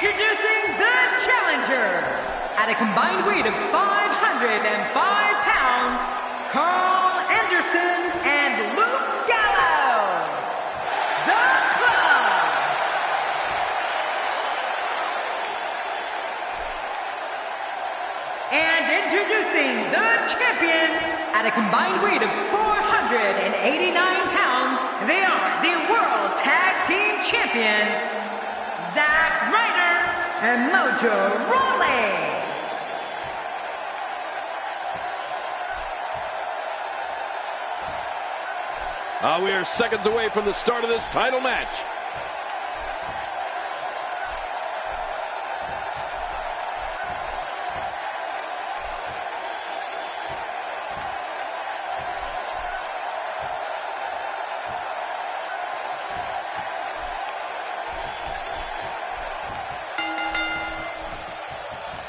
Introducing the challengers. At a combined weight of 505 pounds, Carl Anderson and Luke Gallows. The Club. And introducing the champions. At a combined weight of 489 pounds, they are the World Tag Team Champions, Zack Ryder and Mojo Rawley. We are seconds away from the start of this title match.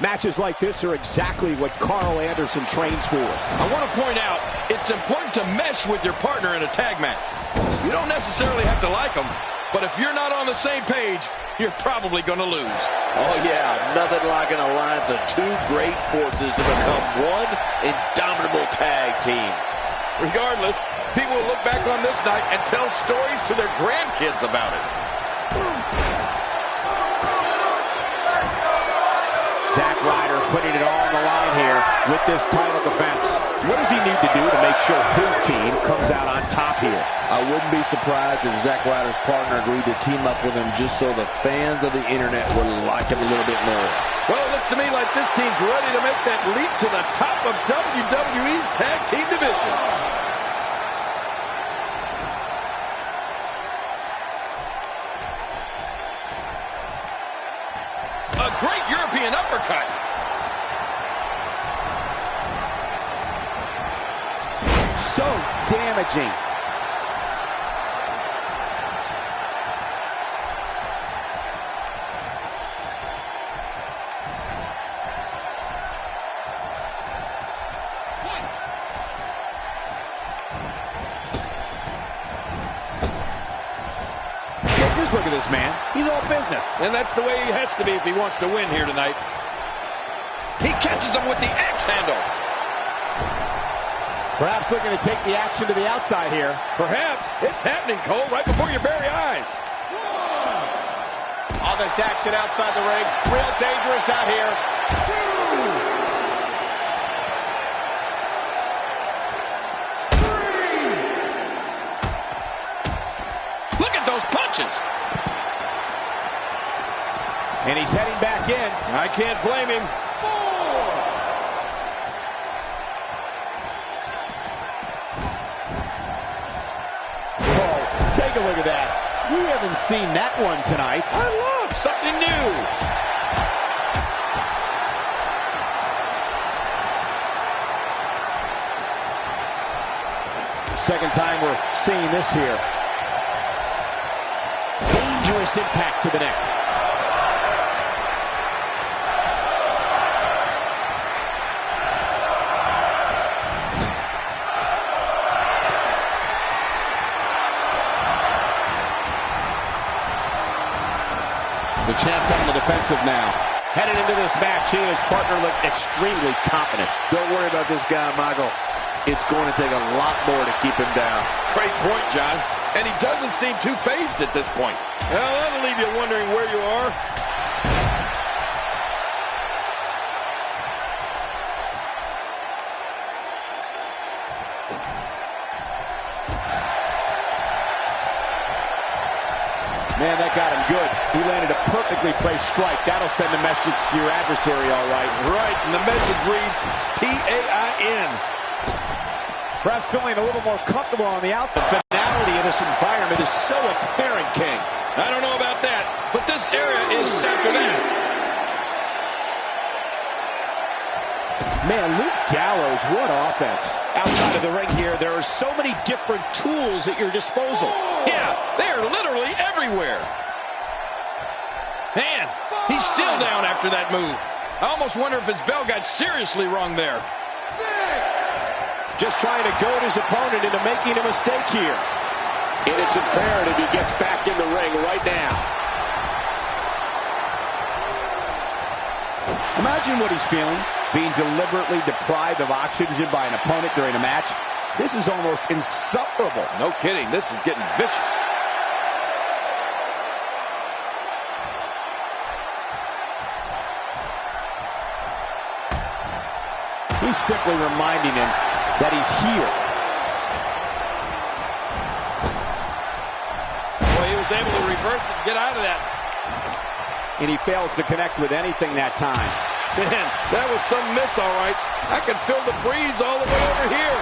Matches like this are exactly what Carl Anderson trains for. I want to point out, it's important to mesh with your partner in a tag match. You don't necessarily have to like them, but if you're not on the same page, you're probably going to lose. Oh yeah, nothing like an alliance of two great forces to become one indomitable tag team. Regardless, people will look back on this night and tell stories to their grandkids about it. Zack Ryder putting it all on the line here with this title defense. What does he need to do to make sure his team comes out on top here? I wouldn't be surprised if Zack Ryder's partner agreed to team up with him just so the fans of the internet would like him a little bit more. Well, it looks to me like this team's ready to make that leap to the top of WWE's tag team division. A great European uppercut. So damaging. Just look at this man. He's all business. And that's the way he has to be if he wants to win here tonight. He catches him with the axe handle. Perhaps looking to take the action to the outside here. Perhaps. It's happening, Cole, right before your very eyes. All this action outside the ring. Real dangerous out here. 2, 3. Look at those punches. And he's heading back in. I can't blame him. 4. Whoa, take a look at that. We haven't seen that one tonight. I love something new. Second time we're seeing this here. Dangerous impact to the neck. The champ's on the defensive now. Headed into this match, he and his partner look extremely confident. Don't worry about this guy, Michael. It's going to take a lot more to keep him down. Great point, John. And he doesn't seem too phased at this point. Well, that'll leave you wondering where you are. Man, that got him good. He landed a perfectly placed strike. That'll send a message to your adversary, all right. Right, and the message reads P-A-I-N. Perhaps feeling a little more comfortable on the outside. The finality of this environment is so apparent, King. I don't know about that, but this area is after that. Man, Luke Gallows, what offense. Outside of the ring here, there are so many different tools at your disposal. Yeah, they are literally everywhere. Man, he's still down after that move. I almost wonder if his bell got seriously wrong there. 6. Just trying to goad his opponent into making a mistake here. And it's imperative he gets back in the ring right now. Imagine what he's feeling, being deliberately deprived of oxygen by an opponent during a match. This is almost insufferable. No kidding, this is getting vicious. He's simply reminding him that he's here. Boy, he was able to reverse it and get out of that. And he fails to connect with anything that time. Man, that was some miss, all right. I can feel the breeze all the way over here.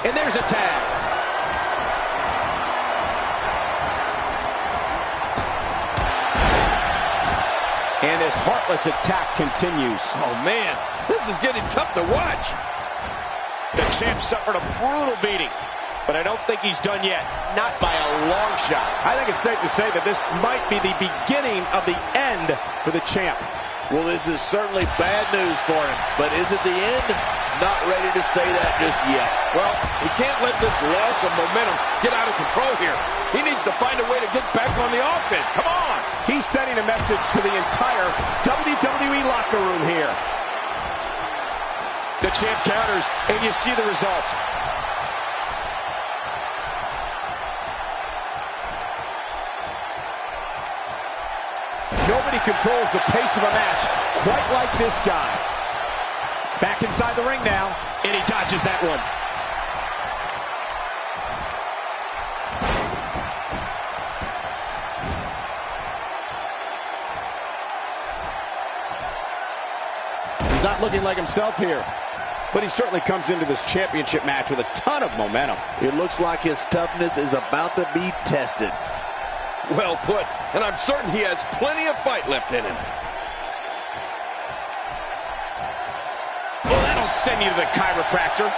And there's a tag. And his heartless attack continues. Oh, man, this is getting tough to watch. The champ suffered a brutal beating, but I don't think he's done yet. Not by a long shot. I think it's safe to say that this might be the beginning of the end for the champ. Well, this is certainly bad news for him, but is it the end? Not ready to say that just yet. Well, he can't let this loss of momentum get out of control here. He needs to find a way to get back on the offense. Come on! He's sending a message to the entire WWE locker room here. The champ counters, and you see the result. Nobody controls the pace of a match quite like this guy. Back inside the ring now. And he dodges that one. He's not looking like himself here, but he certainly comes into this championship match with a ton of momentum. It looks like his toughness is about to be tested. Well put, and I'm certain he has plenty of fight left in him. Well, that'll send you to the chiropractor.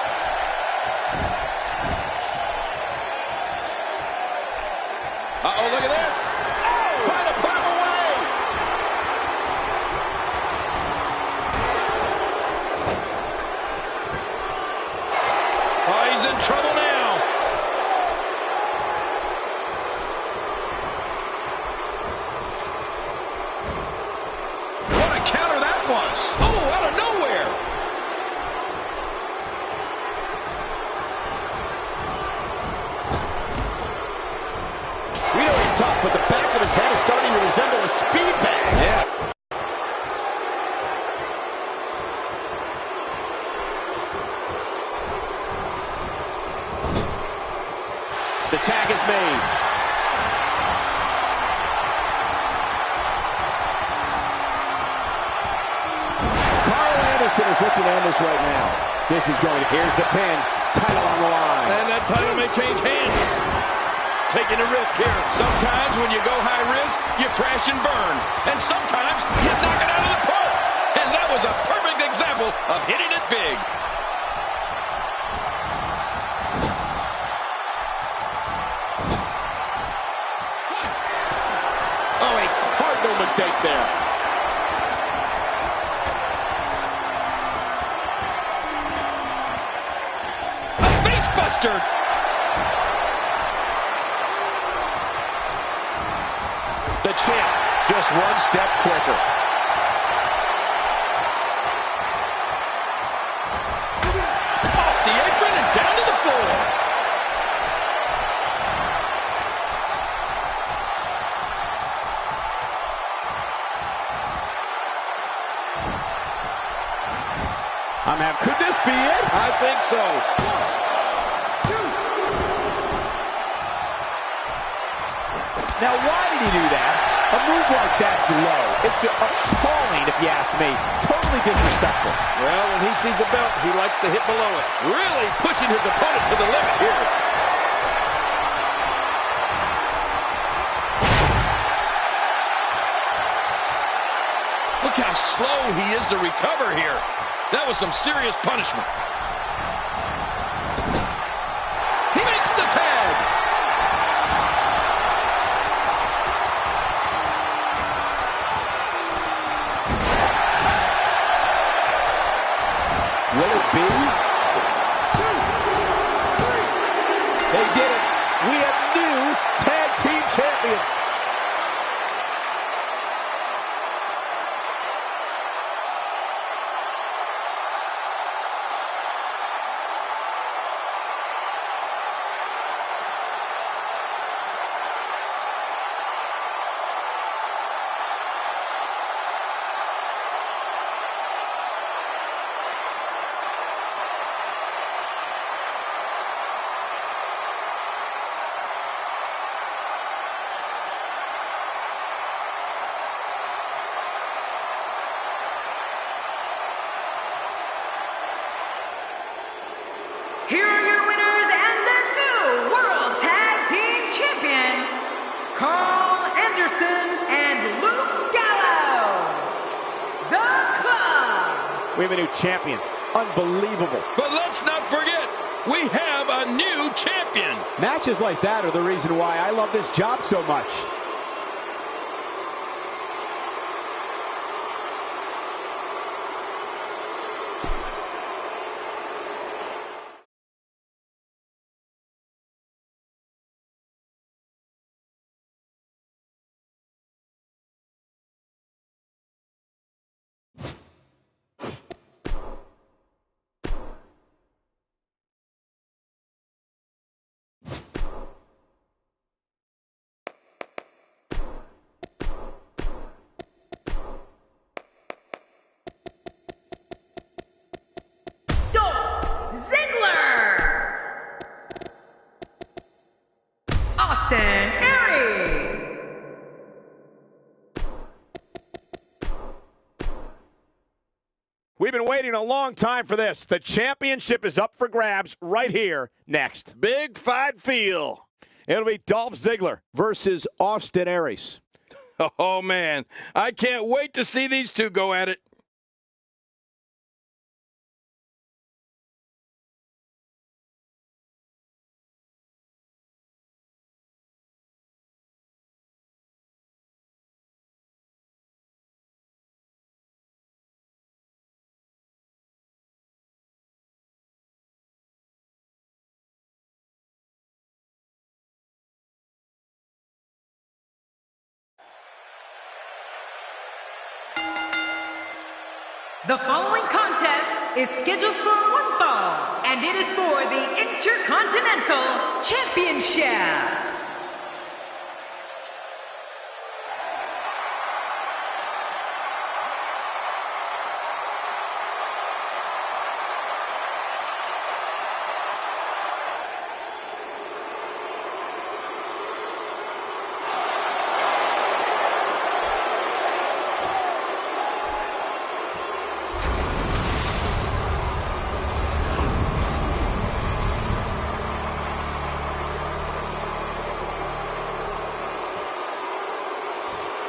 Uh-oh, look at this. Oh! Trying to put him away. Oh, he's in trouble now. What a counter that was. Oh, out of nowhere. We know he's tough, but the back of his head is starting to resemble a speed bag. Yeah. The tag is made. Carl Anderson is looking to end this right now. This is going to, here's the pin, title on the line. And that title may change hands. Taking a risk here. Sometimes when you go high risk, you crash and burn. And sometimes you knock it out of the park. And that was a perfect example of hitting it big. Oh, a cardinal mistake there. A face buster. The champ just one step quicker. Off the apron and down to the floor. Could this be it? I think so. Now, why did he do that? A move like that's low. It's appalling, if you ask me. Totally disrespectful. Well, when he sees a belt, he likes to hit below it. Really pushing his opponent to the limit here. Look how slow he is to recover here. That was some serious punishment. He makes the tag. Will it be? 2, 3. They did it. We have new tag team champions. We have a new champion. Unbelievable. But let's not forget, we have a new champion. Matches like that are the reason why I love this job so much. We've been waiting a long time for this. The championship is up for grabs right here next. Big fight feel. It'll be Dolph Ziggler versus Austin Aries. Oh, man. I can't wait to see these two go at it. The following contest is scheduled for one fall, and it is for the Intercontinental Championship.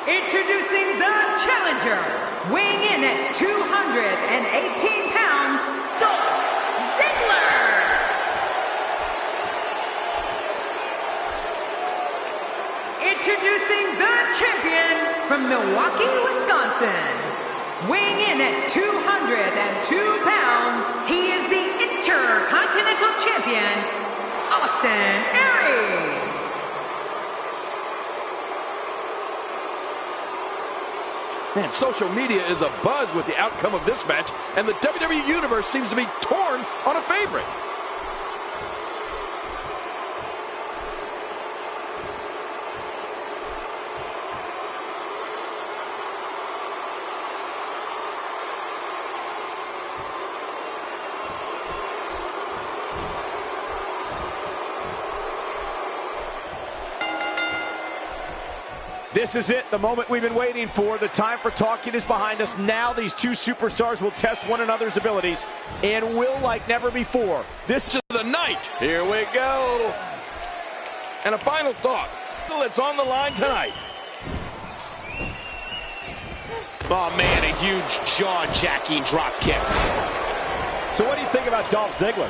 Introducing the challenger, weighing in at 218 pounds, Dolph Ziggler. Introducing the champion from Milwaukee, Wisconsin, weighing in at 202 pounds, he is the Intercontinental Champion, Austin Aries. Man, social media is abuzz with the outcome of this match, and the WWE Universe seems to be torn on a favorite. This is it, the moment we've been waiting for. The time for talking is behind us. Now these two superstars will test one another's abilities and will like never before. This is the night. Here we go. And a final thought. It's on the line tonight. Oh, man, a huge jaw-jacking drop kick. So what do you think about Dolph Ziggler?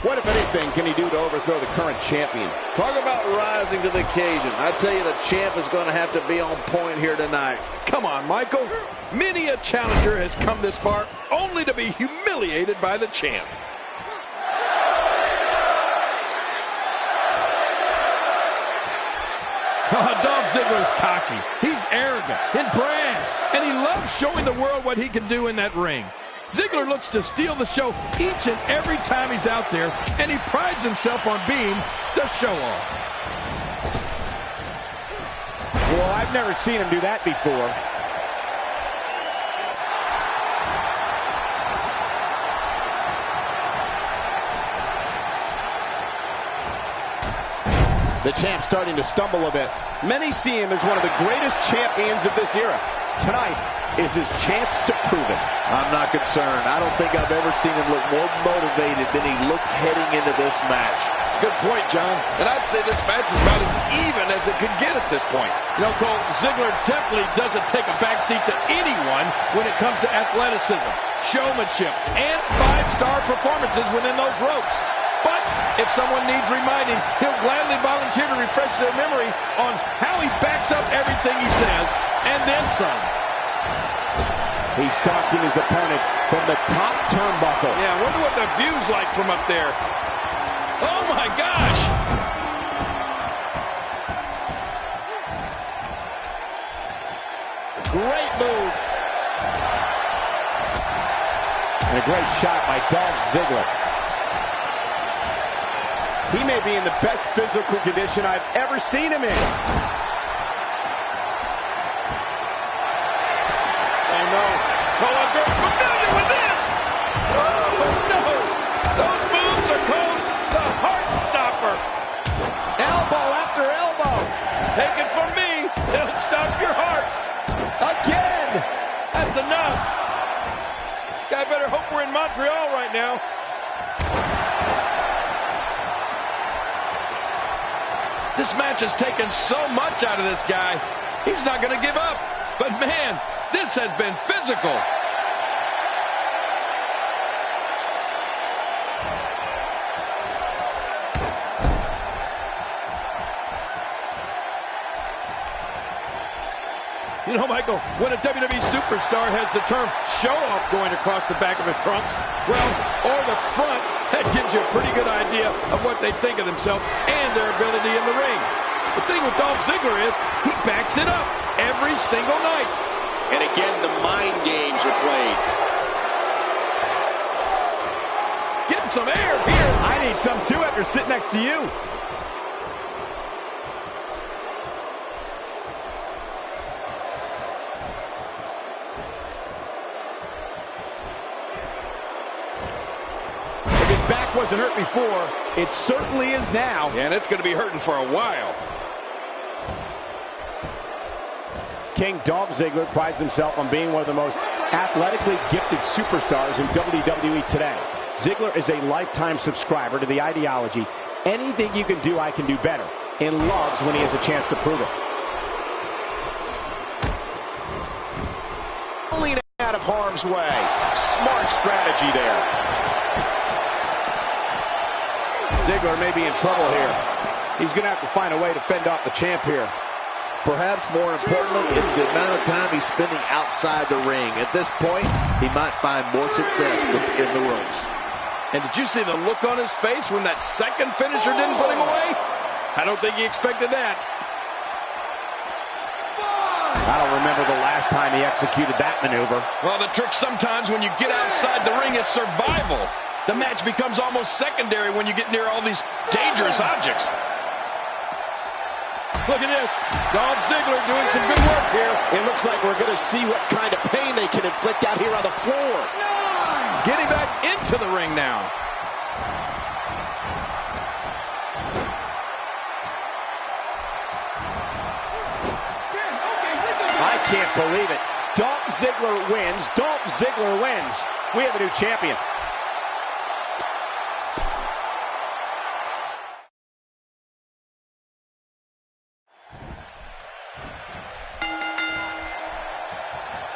What, if anything, can he do to overthrow the current champion? Talk about rising to the occasion. I tell you, the champ is going to have to be on point here tonight. Come on, Michael. Many a challenger has come this far only to be humiliated by the champ. Oh, Dolph Ziggler is cocky. He's arrogant and brash, and he loves showing the world what he can do in that ring. Ziggler looks to steal the show each and every time he's out there, and he prides himself on being the show-off. Well, I've never seen him do that before. The champ's starting to stumble a bit. Many see him as one of the greatest champions of this era. Tonight is his chance to prove it. I'm not concerned. I don't think I've ever seen him look more motivated than he looked heading into this match. Good point, John. And I'd say this match is about as even as it could get at this point. You know, Cole, Ziggler definitely doesn't take a backseat to anyone when it comes to athleticism, showmanship, and 5-star performances within those ropes. But if someone needs reminding, he'll gladly volunteer to refresh their memory on how he backs up everything he says, and then some. He's stalking his opponent from the top turnbuckle. Yeah, I wonder what the view's like from up there. Oh, my gosh! Great move. And a great shot by Dolph Ziggler. He may be in the best physical condition I've ever seen him in. Oh, no. Cole, I'm very familiar with this! Oh, no! Those moves are called the Heart Stopper. Elbow after elbow. Take it from me, they'll stop your heart. Again. That's enough. I better hope we're in Montreal right now. This match has taken so much out of this guy. He's not going to give up. But man, this has been physical. You know, Michael, when a WWE superstar has the term show-off going across the back of his trunks, well, or the front, that gives you a pretty good idea of what they think of themselves and their ability in the ring. The thing with Dolph Ziggler is he backs it up every single night. And again, the mind games are played. Get some air here. I need some too after sitting next to you. Back wasn't hurt before. It certainly is now. And it's going to be hurting for a while. King Dolph Ziggler prides himself on being one of the most athletically gifted superstars in WWE today. Ziggler is a lifetime subscriber to the ideology, anything you can do, I can do better, and loves when he has a chance to prove it. Lean out of harm's way. Smart strategy there. Ziggler may be in trouble here. He's going to have to find a way to fend off the champ here. Perhaps more importantly, it's the amount of time he's spending outside the ring. At this point, he might find more success within the ropes. And did you see the look on his face when that second finisher didn't put him away? I don't think he expected that. I don't remember the last time he executed that maneuver. Well, the trick sometimes when you get outside the ring is survival. The match becomes almost secondary when you get near all these dangerous objects. Look at this. Dolph Ziggler doing some good work here. It looks like we're going to see what kind of pain they can inflict out here on the floor. Getting back into the ring now. I can't believe it. Dolph Ziggler wins. Dolph Ziggler wins. We have a new champion.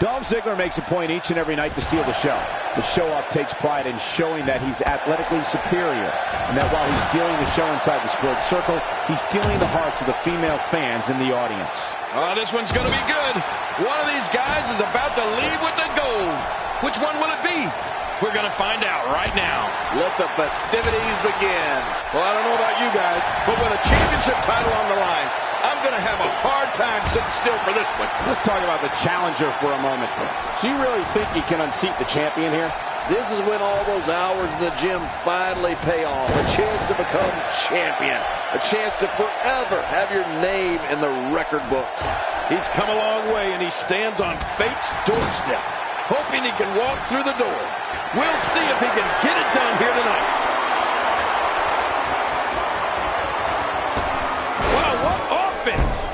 Dolph Ziggler makes a point each and every night to steal the show. The show-off takes pride in showing that he's athletically superior, and that while he's stealing the show inside the squared circle, he's stealing the hearts of the female fans in the audience. Oh, this one's going to be good. One of these guys is about to leave with the gold. Which one will it be? We're going to find out right now. Let the festivities begin. Well, I don't know about you guys, but with a championship title on the line, I'm going to have a hard time sitting still for this one. Let's talk about the challenger for a moment. Do you really think he can unseat the champion here? This is when all those hours in the gym finally pay off. A chance to become champion. A chance to forever have your name in the record books. He's come a long way, and he stands on fate's doorstep, hoping he can walk through the door. We'll see if he can get it done here tonight. Wow, what offense!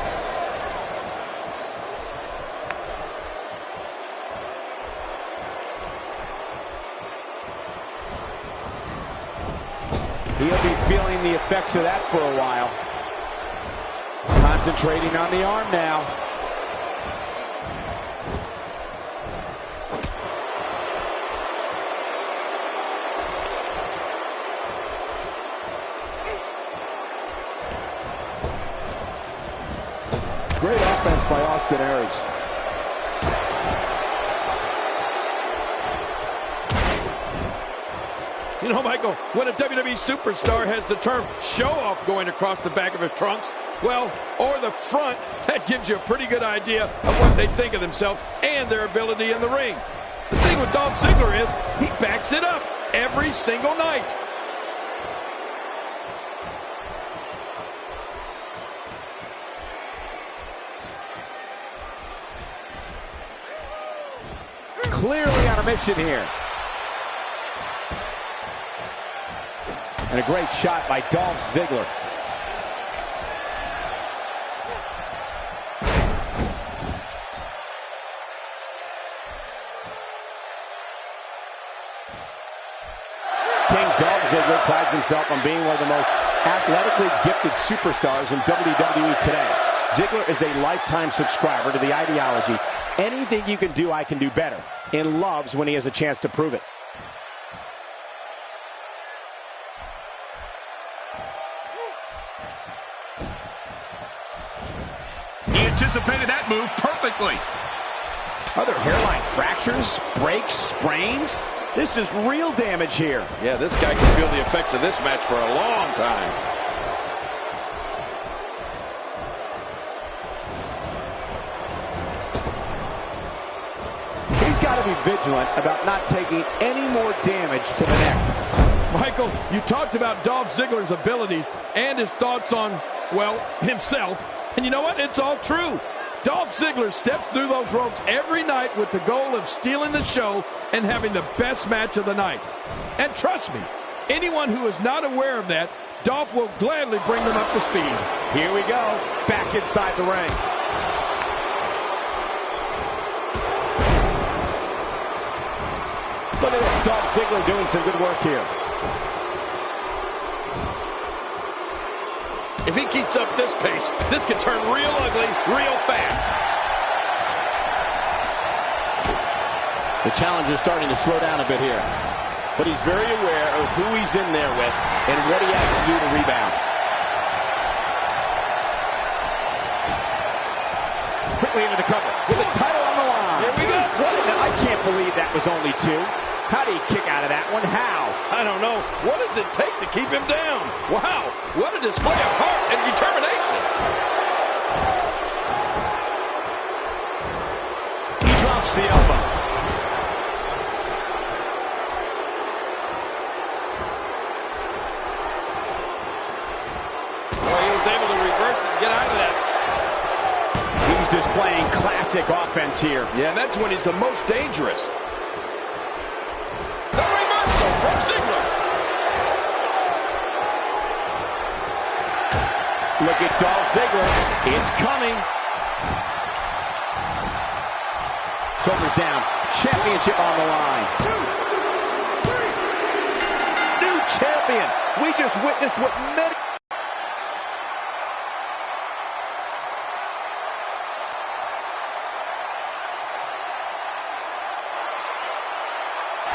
He'll be feeling the effects of that for a while. Concentrating on the arm now. Great offense by Austin Aries. You know, Michael, when a WWE superstar has the term show off going across the back of his trunks, well, or the front, that gives you a pretty good idea of what they think of themselves and their ability in the ring. The thing with Dolph Ziggler is he backs it up every single night. Clearly on a mission here. And a great shot by Dolph Ziggler. King Dolph Ziggler prides himself on being one of the most athletically gifted superstars in WWE today. Ziggler is a lifetime subscriber to the ideology, anything you can do, I can do better, and loves when he has a chance to prove it. He anticipated that move perfectly. Are there hairline fractures, breaks, sprains? This is real damage here. Yeah, this guy can feel the effects of this match for a long time. He's got to be vigilant about not taking any more damage to the neck. Michael, you talked about Dolph Ziggler's abilities and his thoughts on, well, himself. And you know what? It's all true. Dolph Ziggler steps through those ropes every night with the goal of stealing the show and having the best match of the night. And trust me, anyone who is not aware of that, Dolph will gladly bring them up to speed. Here we go, back inside the ring. Look at this, Dolph Ziggler doing some good work here. If he keeps up this pace, this could turn real ugly real fast. The challenger's starting to slow down a bit here. But he's very aware of who he's in there with and what he has to do to rebound. Quickly into the cover with the title on the line. Here we go. I can't believe that was only 2. How do you kick out of that one? How? I don't know. What does it take to keep him down? Wow, what a display of heart and determination. He drops the elbow. Well, he was able to reverse it and get out of that. He's displaying classic offense here. Yeah, and that's when he's the most dangerous. The reversal from Ziggler. Look at Dolph Ziggler. It's coming. Shoulders down. Championship on the line. 2, 3. New champion. We just witnessed what many...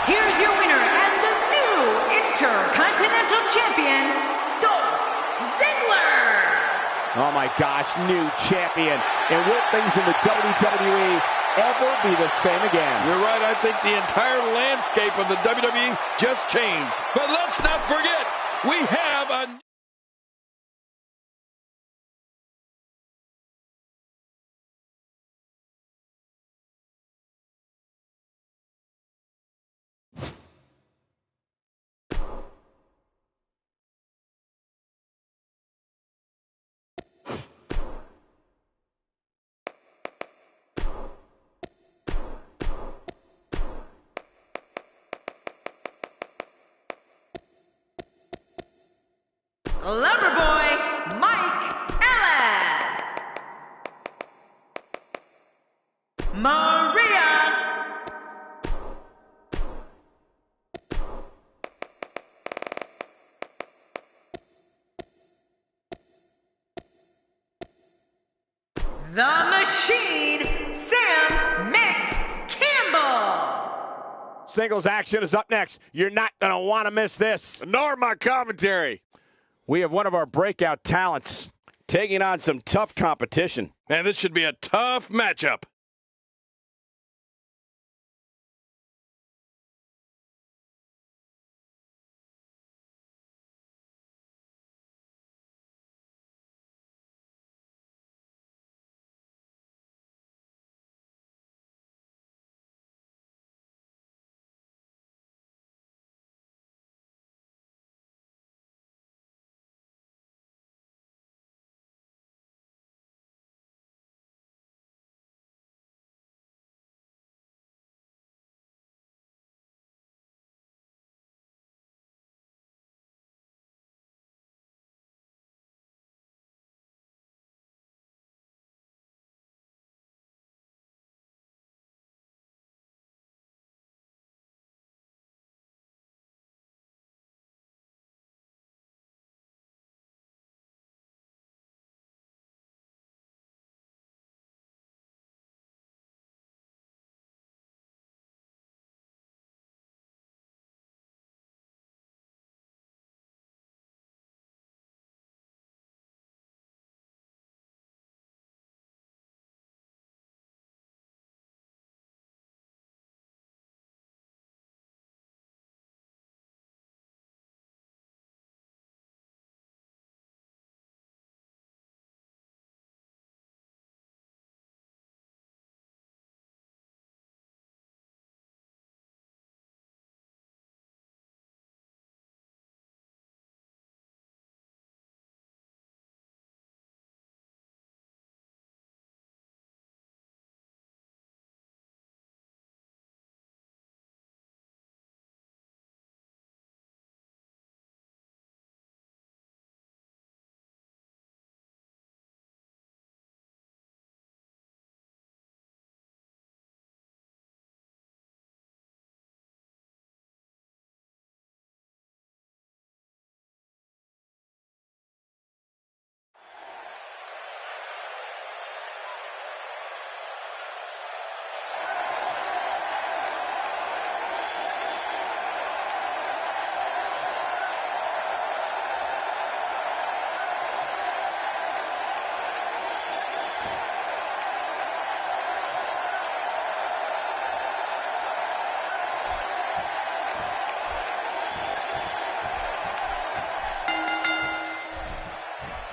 Here's your winner and the new Intercontinental Champion, Dolph Ziggler. Oh my gosh, new champion. And will things in the WWE ever be the same again? You're right, I think the entire landscape of the WWE just changed. But let's not forget, we have a... Loverboy Mike Ellis. Maria. the Machine, Sam Campbell. Singles action is up next. You're not going to want to miss this. Nor my commentary. We have one of our breakout talents taking on some tough competition. Man, this should be a tough matchup.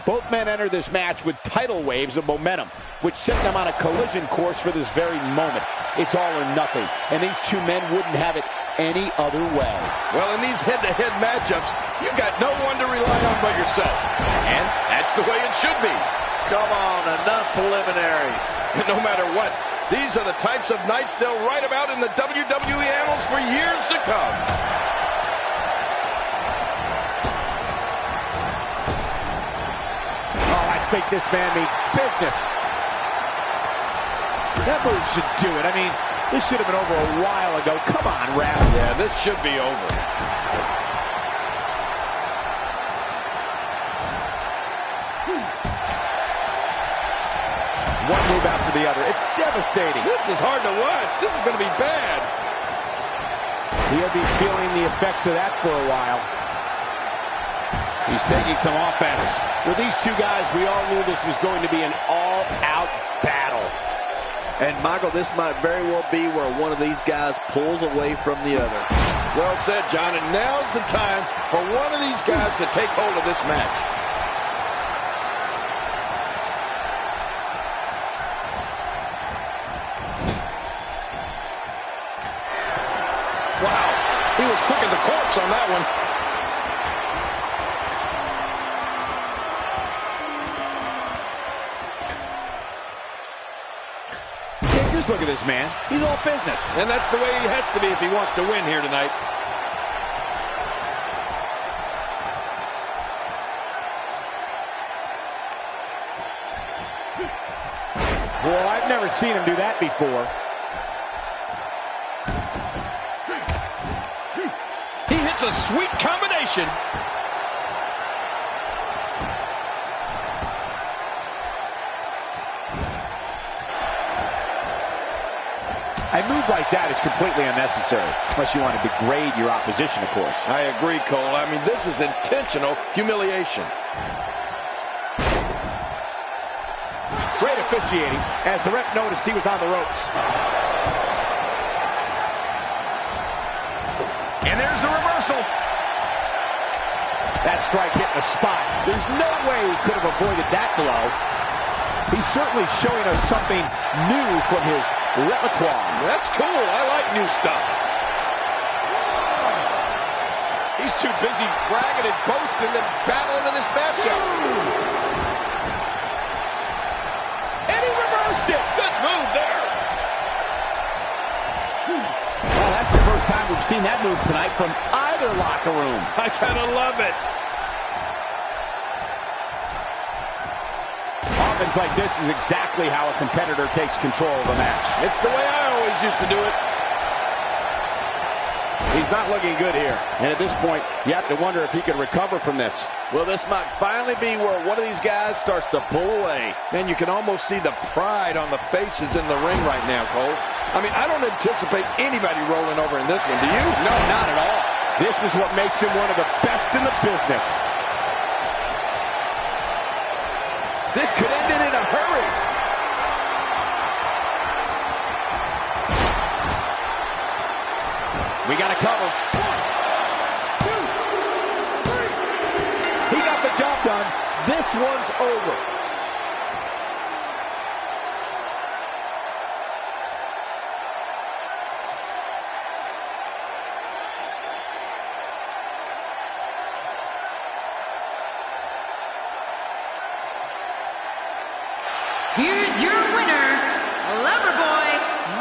Both men enter this match with tidal waves of momentum, which set them on a collision course for this very moment. It's all or nothing, and these two men wouldn't have it any other way. Well, in these head-to-head matchups, you've got no one to rely on but yourself. And that's the way it should be. Come on, enough preliminaries. And no matter what, these are the types of nights they'll write about in the WWE annals for years to come. I think this man means business. That move should do it. I mean, this should have been over a while ago. Come on, Raph. Yeah, this should be over. One move after the other. It's devastating. This is hard to watch. This is going to be bad. He'll be feeling the effects of that for a while. He's taking some offense. With these two guys, we all knew this was going to be an all-out battle. And, Michael, this might very well be where one of these guys pulls away from the other. Well said, John, and now's the time for one of these guys to take hold of this match. Wow, he was quick as a corpse on that one. Just look at this man. He's all business. And that's the way he has to be if he wants to win here tonight. Well, I've never seen him do that before. He hits a sweet combination. A move like that is completely unnecessary, unless you want to degrade your opposition, of course. I agree, Cole. I mean, this is intentional humiliation. Great officiating, as the ref noticed he was on the ropes. And there's the reversal. That strike hit the spot. There's no way he could have avoided that blow. He's certainly showing us something new from his repertoire. That's cool. I like new stuff. He's too busy bragging and boasting than battling in this matchup. And he reversed it. Good move there. Well, that's the first time we've seen that move tonight from either locker room. I kind of love it. Offense like this is exactly how a competitor takes control of a match. It's the way I always used to do it. He's not looking good here. And at this point, you have to wonder if he can recover from this. Well, this might finally be where one of these guys starts to pull away. Man, you can almost see the pride on the faces in the ring right now, Cole. I mean, I don't anticipate anybody rolling over in this one, do you? No, not at all. This is what makes him one of the best in the business. This could end it in a hurry. We got to cover. 1, 2, 3. He got the job done. This one's over. Here's your winner, Loverboy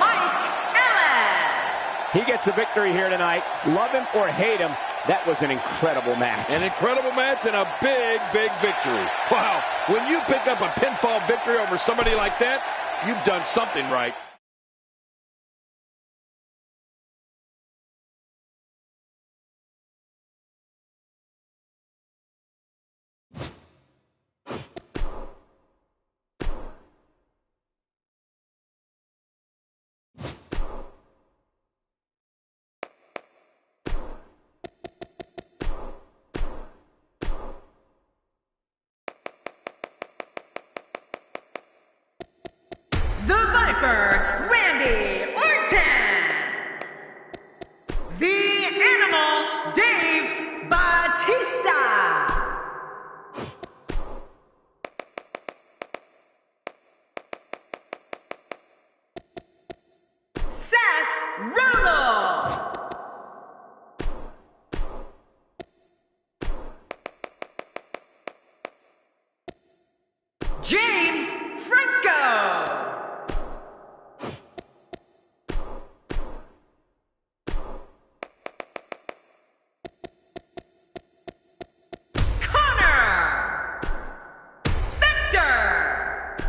Mike Ellis. He gets a victory here tonight. Love him or hate him, that was an incredible match. An incredible match and a big, big victory. Wow, when you pick up a pinfall victory over somebody like that, you've done something right. The Viper, Randy Orton. The Animal, Dave Bautista. Seth Rollins. James Franco. Connor. Victor.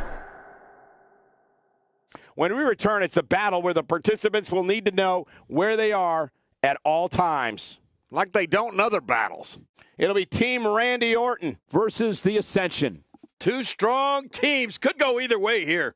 When we return, it's a battle where the participants will need to know where they are at all times. Like they don't in other battles. It'll be Team Randy Orton versus the Ascension. Two strong teams. Could go either way here.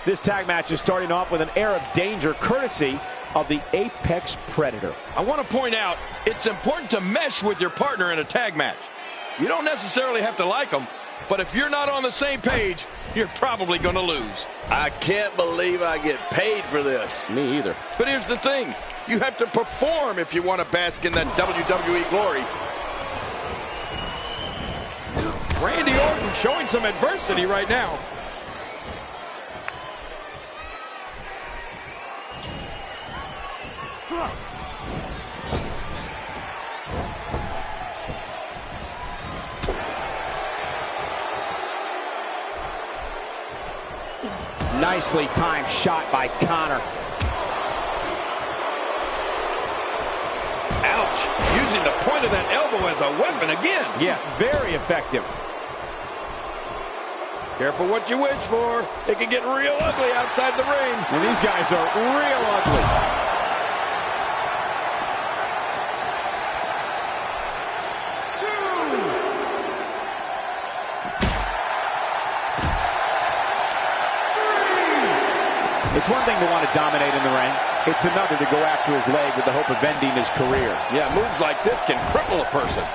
This tag match is starting off with an air of danger courtesy of the Apex Predator. I want to point out, it's important to mesh with your partner in a tag match. You don't necessarily have to like them, but if you're not on the same page, you're probably going to lose. I can't believe I get paid for this. Me either. But here's the thing. You have to perform if you want to bask in that WWE glory. Randy Orton showing some adversity right now. Nicely timed shot by Connor. Ouch. Using the point of that elbow as a weapon again. Yeah, very effective. Careful what you wish for. It can get real ugly outside the ring. And these guys are real ugly. It's one thing to want to dominate in the ring. It's another to go after his leg with the hope of ending his career. Yeah, moves like this can cripple a person.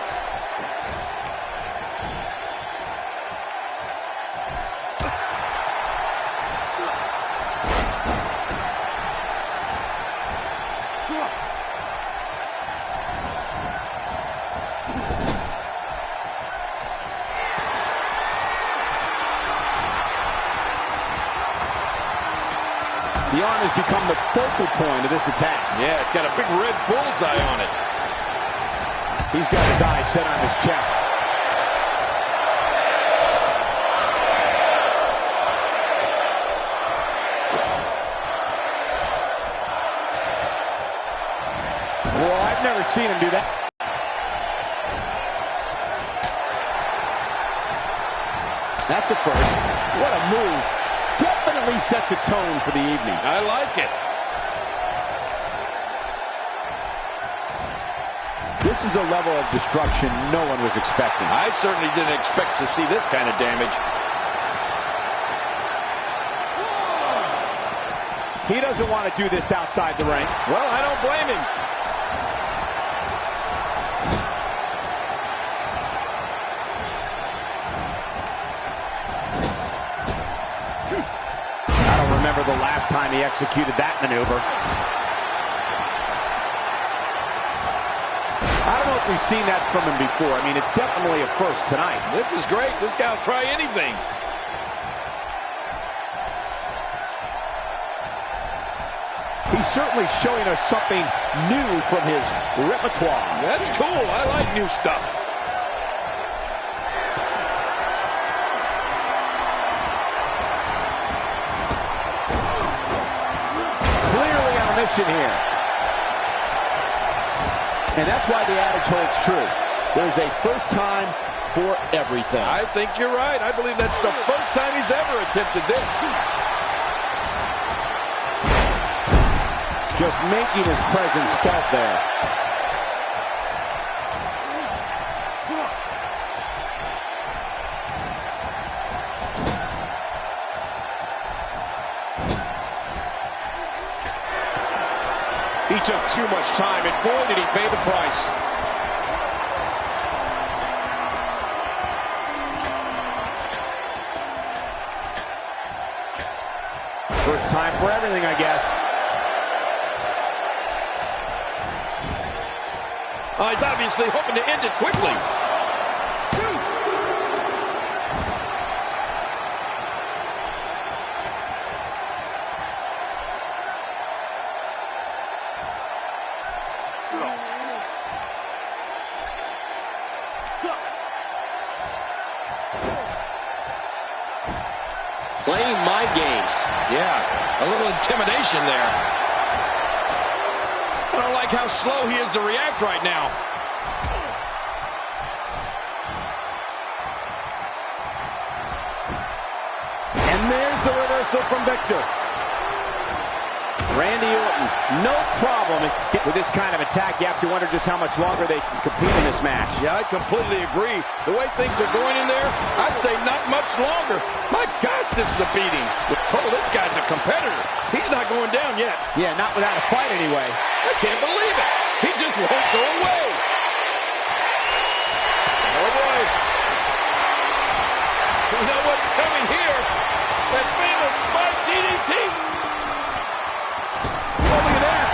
The arm has become the focal point of this attack. Yeah, it's got a big red bullseye on it. He's got his eyes set on his chest. Well, I've never seen him do that. That's a first. What a move. Definitely sets a tone for the evening. I like it. This is a level of destruction no one was expecting. I certainly didn't expect to see this kind of damage. He doesn't want to do this outside the ring. Well, I don't blame him. Remember the last time he executed that maneuver. I don't know if we've seen that from him before. I mean, it's definitely a first tonight. This is great. This guy will try anything. He's certainly showing us something new from his repertoire. That's cool. I like new stuff. Here. And that's why the adage holds true. There's a first time for everything. I think you're right. I believe that's the first time he's ever attempted this. Just making his presence felt there. He took too much time, and boy, did he pay the price. First time for everything, I guess. Oh, he's obviously hoping to end it quickly. Playing mind games. Yeah, a little intimidation there. I don't like how slow he is to react right now. And there's the reversal from Victor. Randy Orton, no problem with this kind of attack. You have to wonder just how much longer they can compete in this match. Yeah, I completely agree. The way things are going in there, I'd say not much longer. My gosh, this is a beating. Oh, this guy's a competitor. He's not going down yet. Yeah, not without a fight anyway. I can't believe it. He just won't go away. Oh, boy. You know what's coming here? That famous spike DDT. Oh, look at that.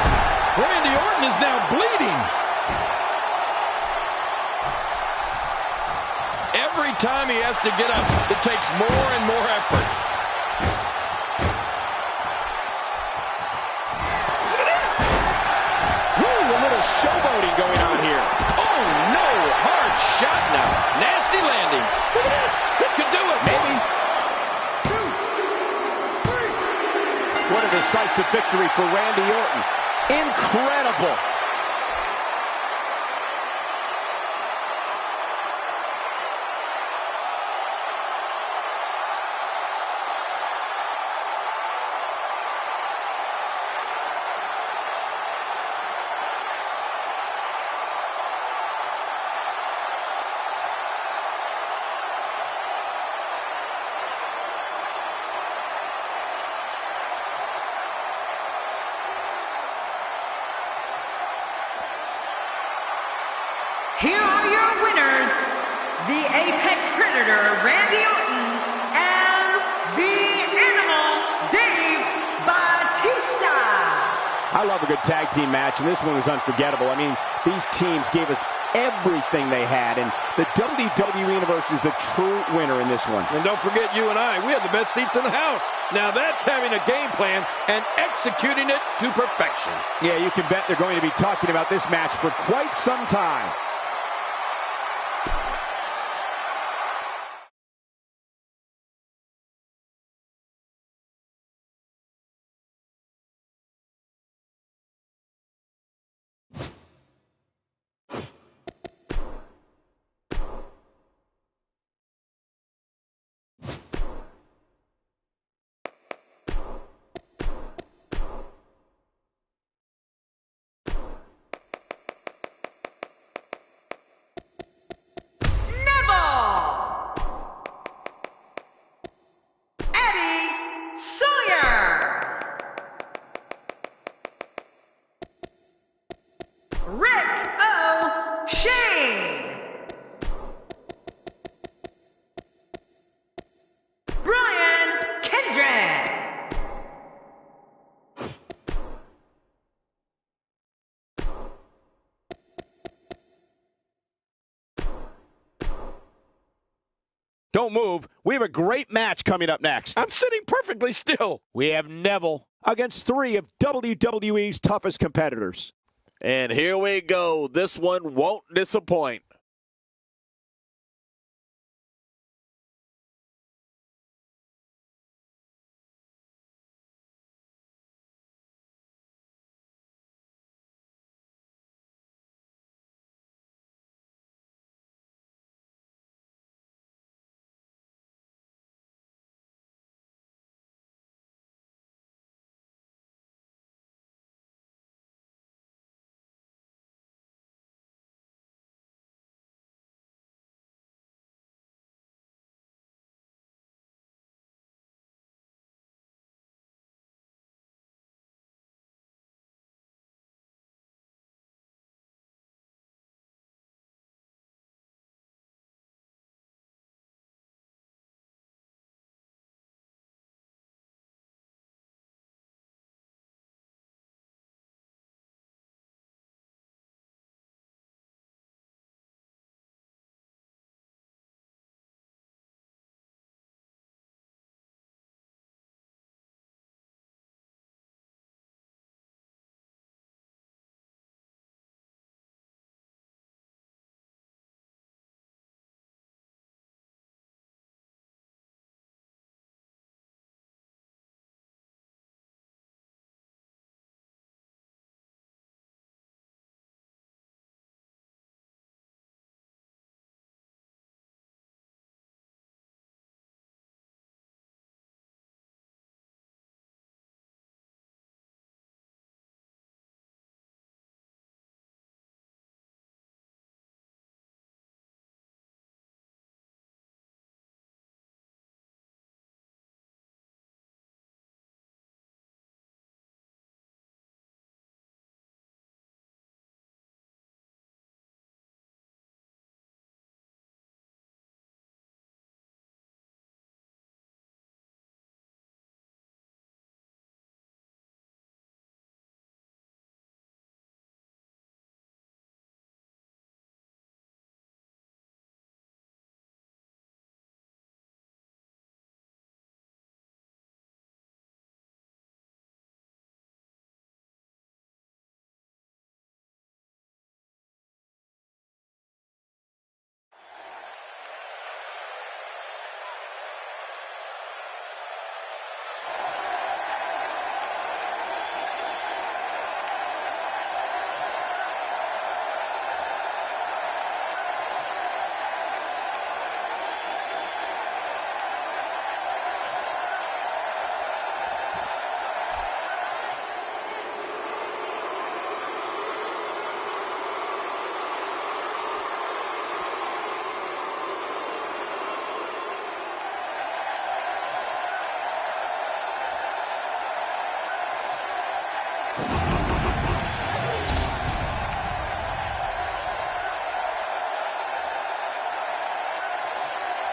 Randy Orton is now bleeding. Every time he has to get up, it takes more and more effort. Look at this. Woo, a little showboating going on here. Oh, no. Hard shot now. Nasty landing. Look at this. This could do it. Maybe. What a decisive victory for Randy Orton. Incredible. Here are your winners, the Apex Predator, Randy Orton, and the Animal, Dave Bautista. I love a good tag team match, and this one was unforgettable. I mean, these teams gave us everything they had, and the WWE Universe is the true winner in this one. And don't forget, you and I, we have the best seats in the house. Now that's having a game plan and executing it to perfection. Yeah, you can bet they're going to be talking about this match for quite some time. Don't move. We have a great match coming up next. I'm sitting perfectly still. We have Neville against 3 of WWE's toughest competitors. And here we go. This one won't disappoint.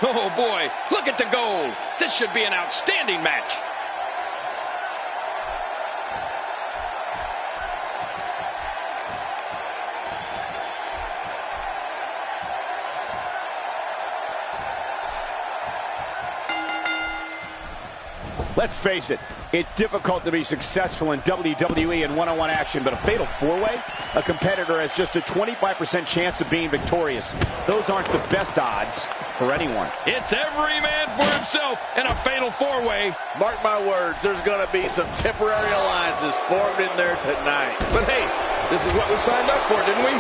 Oh, boy, look at the gold. This should be an outstanding match. Let's face it, it's difficult to be successful in WWE in one-on-one action, but a fatal four-way? A competitor has just a 25% chance of being victorious. Those aren't the best odds for anyone. It's every man for himself in a fatal four-way. Mark my words, there's going to be some temporary alliances formed in there tonight. But hey, this is what we signed up for, didn't we?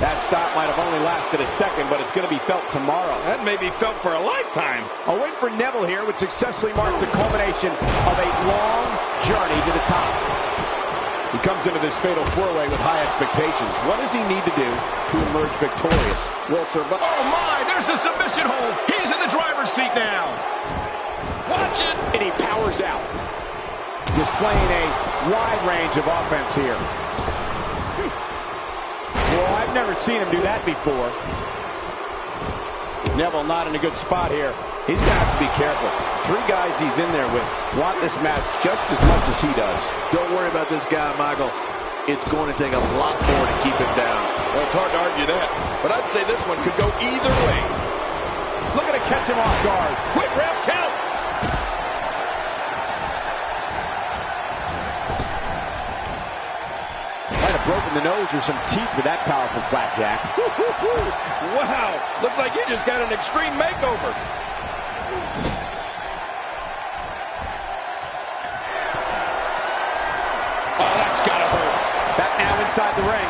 That stop might have only lasted a second, but it's going to be felt tomorrow. That may be felt for a lifetime. A win for Neville here would successfully mark the culmination of a long journey to the top. He comes into this fatal four-way with high expectations. What does he need to do to emerge victorious? Will survive. Oh, my! There's the submission hold. He's in the driver's seat now. Watch it. And he powers out. Displaying a wide range of offense here. Well, I've never seen him do that before. Neville not in a good spot here. He's going to have to be careful. Three guys he's in there with want this match just as much as he does. Don't worry about this guy, Michael. It's going to take a lot more to keep him down. Well, it's hard to argue that, but I'd say this one could go either way. Looking to catch him off guard. Quick ref count. Broken the nose or some teeth with that powerful flapjack. Wow, looks like you just got an extreme makeover. Oh, that's gotta hurt. Back now inside the ring.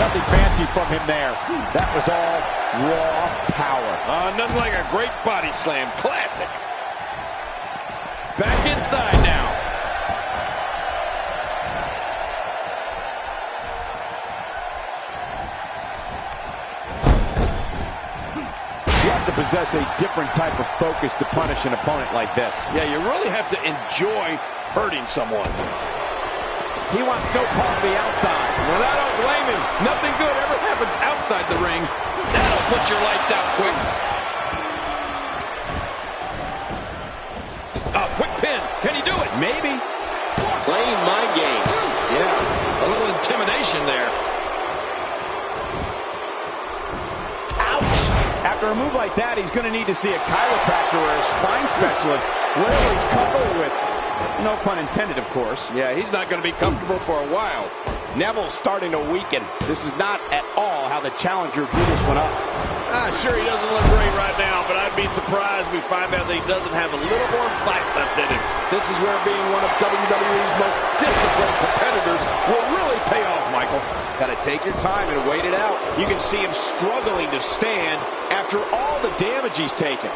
Nothing fancy from him there. That was all raw power. Nothing like a great body slam. Classic. Back inside now. Possess a different type of focus to punish an opponent like this. Yeah, you really have to enjoy hurting someone. He wants no part of the outside. Well, I don't blame him. Nothing good ever happens outside the ring. That'll put your lights out quick. Quick pin. Can he do it? Maybe. Playing mind games. Yeah, a little intimidation there. After a move like that, he's going to need to see a chiropractor or a spine specialist. Whatever he's comfortable with. No pun intended, of course. Yeah, he's not going to be comfortable for a while. Neville's starting to weaken. This is not at all how the challenger drew this one up. Sure, he doesn't look great right now, but I'd be surprised if we find out that he doesn't have a little more fight left in him. This is where being one of WWE's most disciplined competitors will really pay off, Michael. Got to take your time and wait it out. You can see him struggling to stand after all the damage he's taken.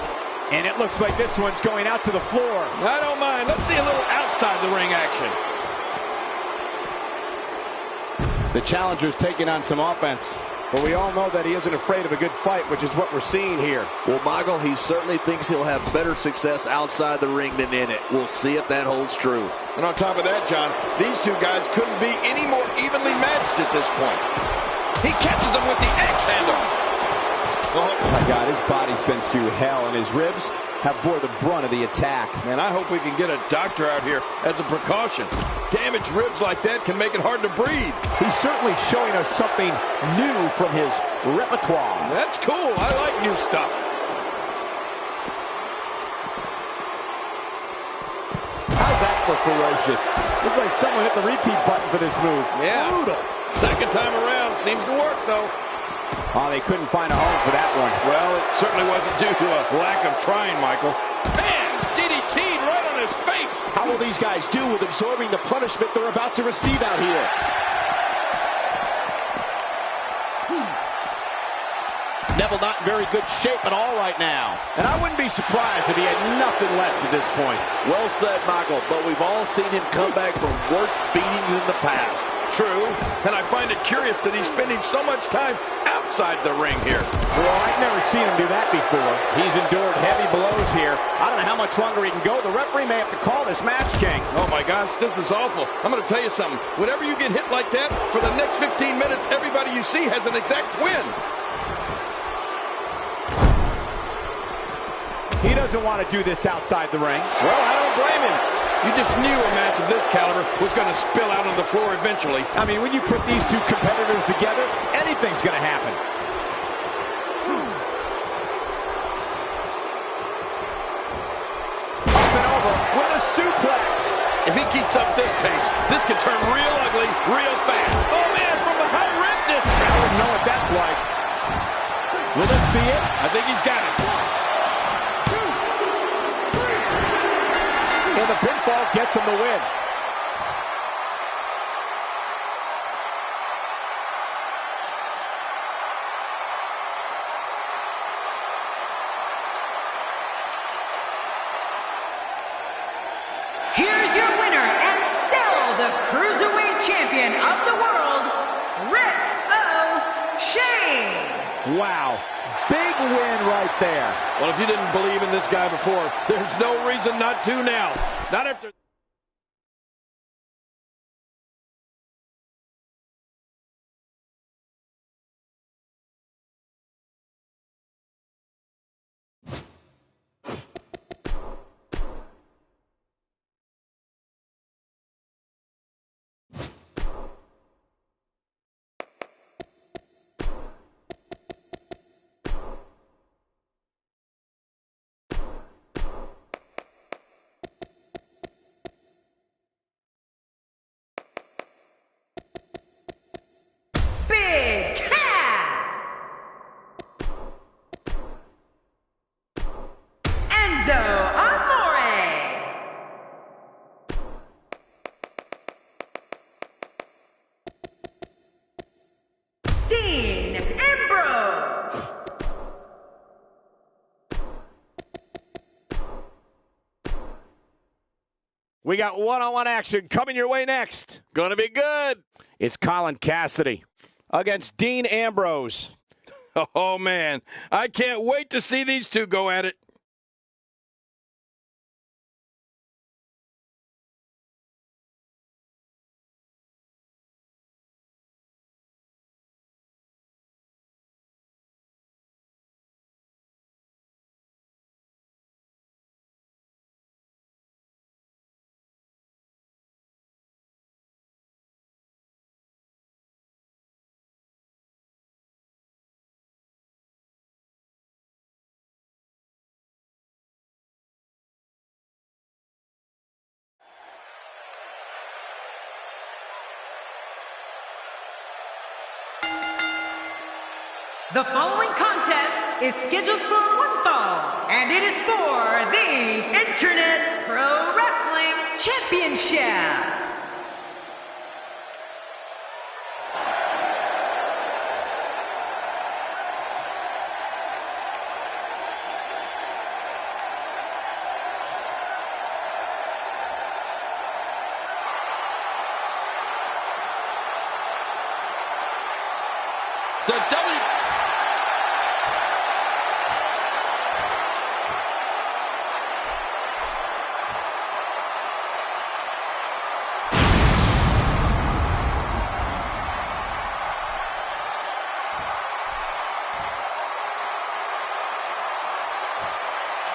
And it looks like this one's going out to the floor. I don't mind. Let's see a little outside the ring action. The challenger's taking on some offense. But we all know that he isn't afraid of a good fight, which is what we're seeing here. Well, Michael, he certainly thinks he'll have better success outside the ring than in it. We'll see if that holds true. And on top of that, John, these two guys couldn't be any more evenly matched at this point. He catches him with the X handle. Oh my God, his body's been through hell, and his ribs have bore the brunt of the attack. Man, I hope we can get a doctor out here as a precaution. Damaged ribs like that can make it hard to breathe. He's certainly showing us something new from his repertoire. That's cool. I like new stuff. How's that for ferocious? Looks like someone hit the repeat button for this move. Yeah. Brutal. Second time around. Seems to work, though. Oh, they couldn't find a home for that one. Well, it certainly wasn't due to a lack of trying, Michael. Man, DDT'd right on his face. How will these guys do with absorbing the punishment they're about to receive out here? Neville not in very good shape at all right now. And I wouldn't be surprised if he had nothing left at this point. Well said, Michael, but we've all seen him come back from worse beatings in the past. True, and I find it curious that he's spending so much time outside the ring here. Well, I've never seen him do that before. He's endured heavy blows here. I don't know how much longer he can go. The referee may have to call this match, King. Oh my gosh, this is awful. I'm going to tell you something. Whenever you get hit like that, for the next 15 minutes, everybody you see has an exact win. He doesn't want to do this outside the ring. Well, I don't blame him. You just knew a match of this caliber was going to spill out on the floor eventually. I mean, when you put these two competitors together, anything's going to happen. Up and over with a suplex. If he keeps up this pace, this could turn real ugly real fast. Oh, man, from the high rib district. I don't know what that's like. Will this be it? I think he's got it. And the pinfall gets him the win. Here's your winner and still the Cruiserweight Champion of the world, Rick O'Shea. Wow. Big win right there. Well, if you didn't believe in this guy before, there's no reason not to now. Not after... Big Cass. Enzo Amore. Dean Ambrose. We got one-on-one action coming your way next. Gonna be good. It's Colin Cassidy against Dean Ambrose. Oh, man. I can't wait to see these two go at it. The following contest is scheduled for one fall, and it is for the Internet Pro Wrestling Championship. The W...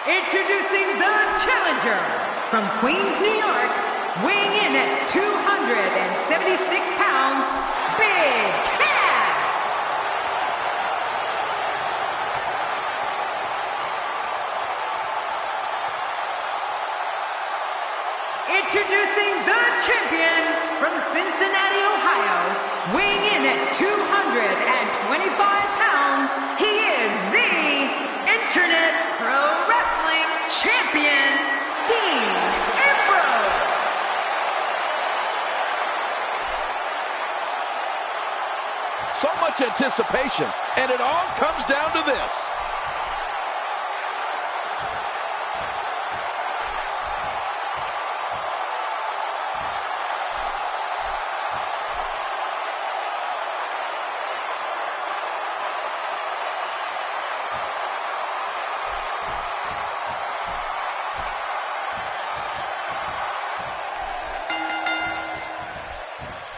Introducing the challenger from Queens, New York, weighing in at 276 pounds, Big Cass. Introducing the champion from Cincinnati, Ohio, weighing in at 225 pounds, he is the Internet Pro Wrestling Champion, Dean Ambrose. so much anticipation, and it all comes down to this.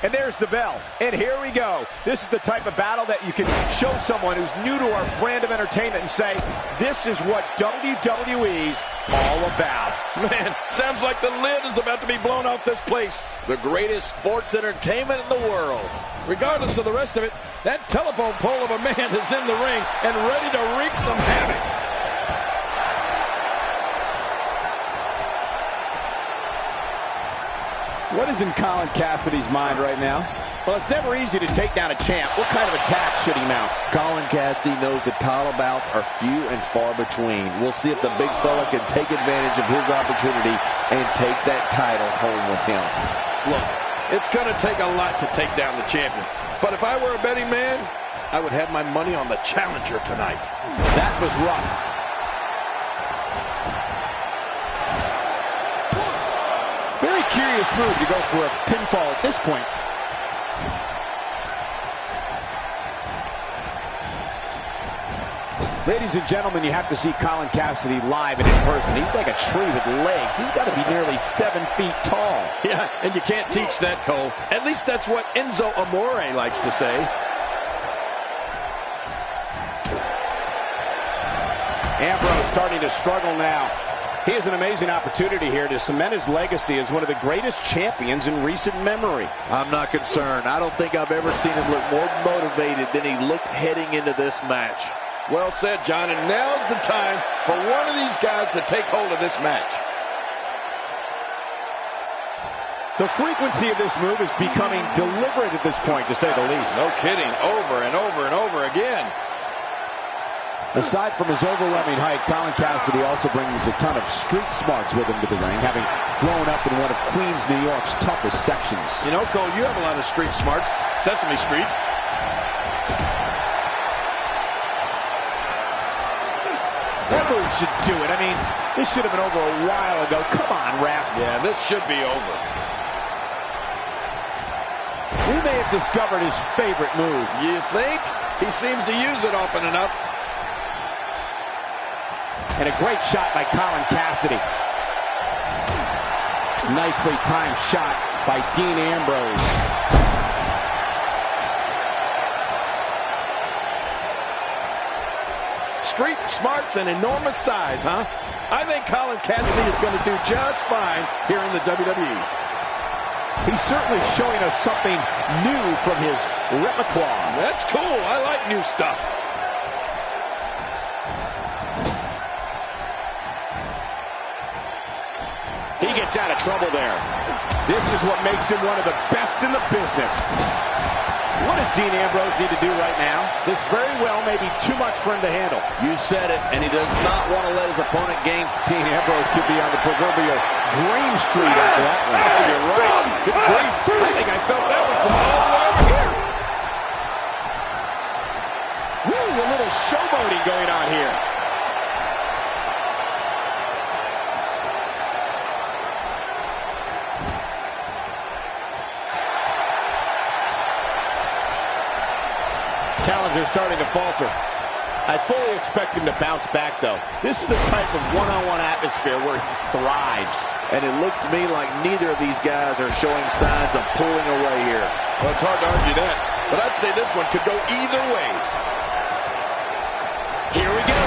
And there's the bell. And here we go. This is the type of battle that you can show someone who's new to our brand of entertainment and say, this is what WWE's all about. Man, sounds like the lid is about to be blown off this place. The greatest sports entertainment in the world. Regardless of the rest of it, that telephone pole of a man is in the ring and ready to wreak some havoc. What is in Colin Cassidy's mind right now? Well, it's never easy to take down a champ. What kind of attack should he mount? Colin Cassidy knows the title bouts are few and far between. We'll see if the big fella can take advantage of his opportunity and take that title home with him. Look, it's going to take a lot to take down the champion. But if I were a betting man, I would have my money on the challenger tonight. That was rough. Very curious move to go for a pinfall at this point. Ladies and gentlemen, you have to see Colin Cassidy live and in person. He's like a tree with legs. He's got to be nearly 7 feet tall. Yeah, and you can't teach that, Cole. At least that's what Enzo Amore likes to say. Ambrose starting to struggle now. He has an amazing opportunity here to cement his legacy as one of the greatest champions in recent memory. I'm not concerned. I don't think I've ever seen him look more motivated than he looked heading into this match. Well said, John, and now's the time for one of these guys to take hold of this match. The frequency of this move is becoming deliberate at this point, to say the least. No kidding, over and over and over again. Aside from his overwhelming height, Colin Cassidy also brings a ton of street smarts with him to the ring, having grown up in one of Queens, New York's toughest sections. You know, Cole, you have a lot of street smarts. Sesame Street. That move should do it. I mean, this should have been over a while ago. Come on, ref. Yeah, this should be over. We may have discovered his favorite move. You think? He seems to use it often enough. And a great shot by Colin Cassidy. Nicely timed shot by Dean Ambrose. Street smarts and enormous size, huh? I think Colin Cassidy is going to do just fine here in the WWE. He's certainly showing us something new from his repertoire. That's cool. I like new stuff. He gets out of trouble there. This is what makes him one of the best in the business. What does Dean Ambrose need to do right now? This very well may be too much for him to handle. You said it, and he does not want to let his opponent gain. Dean Ambrose could be on the proverbial dream street after that one. Oh, you're right. Good grief. I think I felt that one from all the way over here. Woo, a little showboating going on here. Challenger starting to falter. I fully expect him to bounce back, though. This is the type of one-on-one atmosphere where he thrives. And it looks to me like neither of these guys are showing signs of pulling away here. Well, it's hard to argue that, but I'd say this one could go either way. Here we go.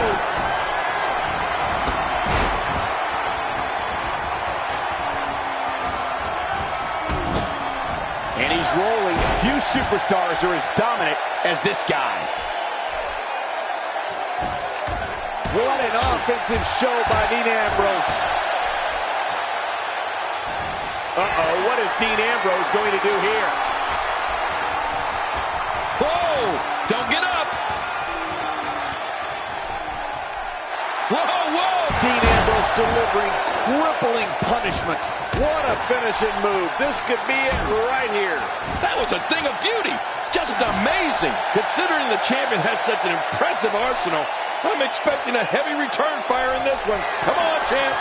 And he's rolling. Few superstars are as dominant as this guy. What an offensive show by Dean Ambrose. Uh-oh, what is Dean Ambrose going to do here? Whoa! Don't get up! Whoa, whoa! Dean Ambrose delivering crippling punishment. What a finishing move. This could be it right here. That was a thing of beauty. Just amazing. Considering the champion has such an impressive arsenal, I'm expecting a heavy return fire in this one. Come on, champ.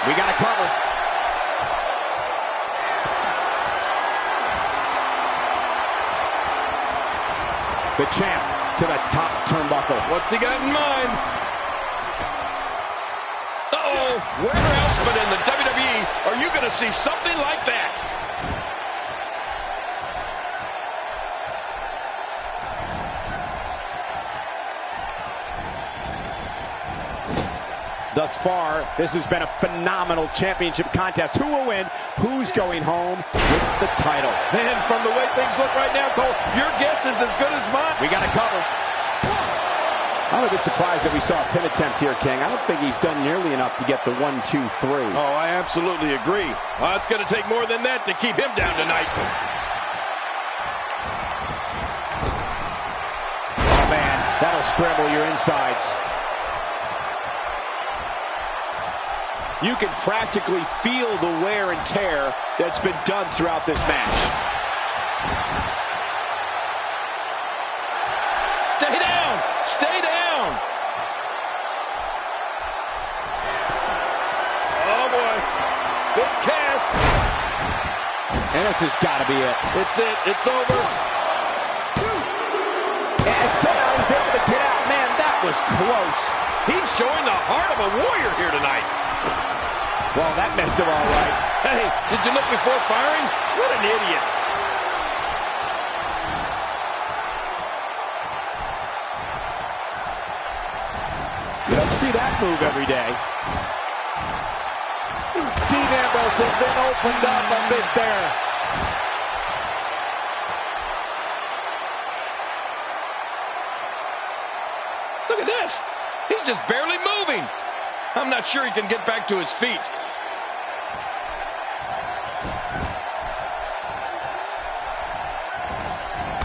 We got to cover. The champ to the top turnbuckle. What's he got in mind? Uh-oh. Where else but in the WWE are you going to see something like that? Thus far, this has been a phenomenal championship contest. Who will win? Who's going home with the title? Man, from the way things look right now, Cole, your guess is as good as mine. We got to cover. I'm a bit surprised that we saw a pin attempt here, King. I don't think he's done nearly enough to get the 1, 2, 3. Oh, I absolutely agree. It's going to take more than that to keep him down tonight. Oh, man, that'll scramble your insides. You can practically feel the wear and tear that's been done throughout this match. Stay down! Stay down! Oh, boy. Big cast. And this has got to be it. It's it. It's over. And somehow he's able to get out. Man, that was close. He's showing the heart of a warrior here tonight. Well, that messed him all right. Hey, did you look before firing? What an idiot. You don't see that move every day. Dean Ambrose has been opened up a bit there. Look at this. He's just barely moving. I'm not sure he can get back to his feet.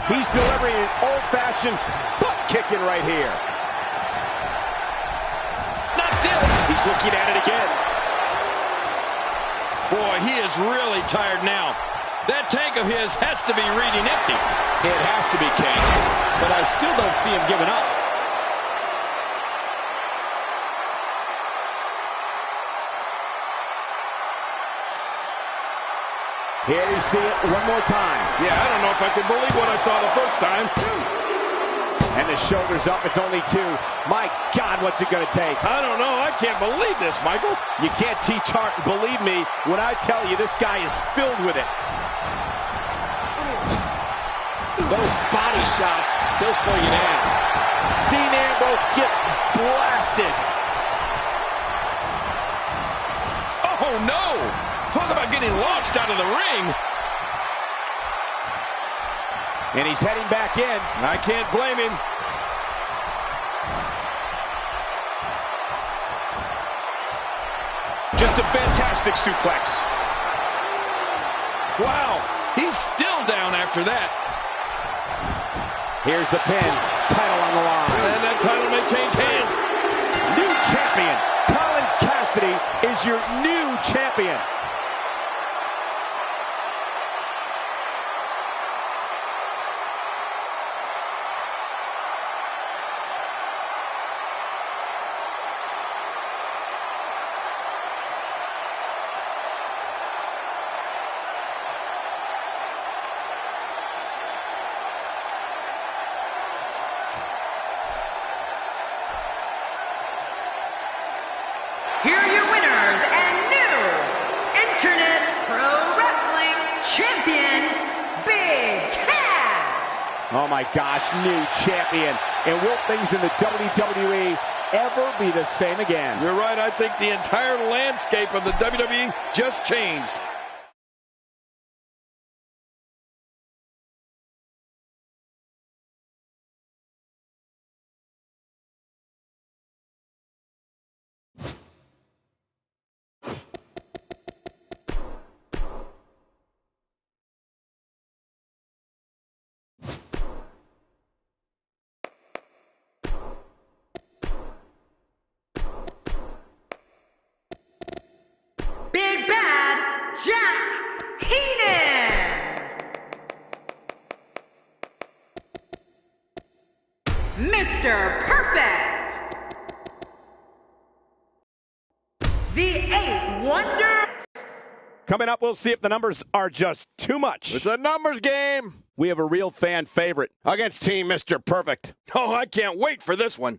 He's delivering an old-fashioned butt kicking right here. Not this. He's looking at it again. Boy, he is really tired now. That tank of his has to be reading empty. It has to be, King. But I still don't see him giving up. Here we see it one more time. Yeah, I don't know if I can believe what I saw the first time. And the shoulders up, it's only 2. My God, what's it going to take? I don't know. I can't believe this, Michael. You can't teach heart, and believe me when I tell you this guy is filled with it. Those body shots still slow you down. Dean Ambrose gets blasted. Oh, no. Talk about getting launched out of the ring. And he's heading back in. I can't blame him. Just a fantastic suplex. Wow. He's still down after that. Here's the pin. Title on the line. And that title may change hands. New champion. Colin Cassidy is your new champion. Here are your winners and new Internet Pro Wrestling Champion, Big Cass. Oh my gosh, new champion. And will things in the WWE ever be the same again? You're right. I think the entire landscape of the WWE just changed. Big Bad the eighth wonder. Coming up, we'll see if the numbers are just too much. It's a numbers game. We have a real fan favorite against Team Mr. Perfect. Oh, I can't wait for this one.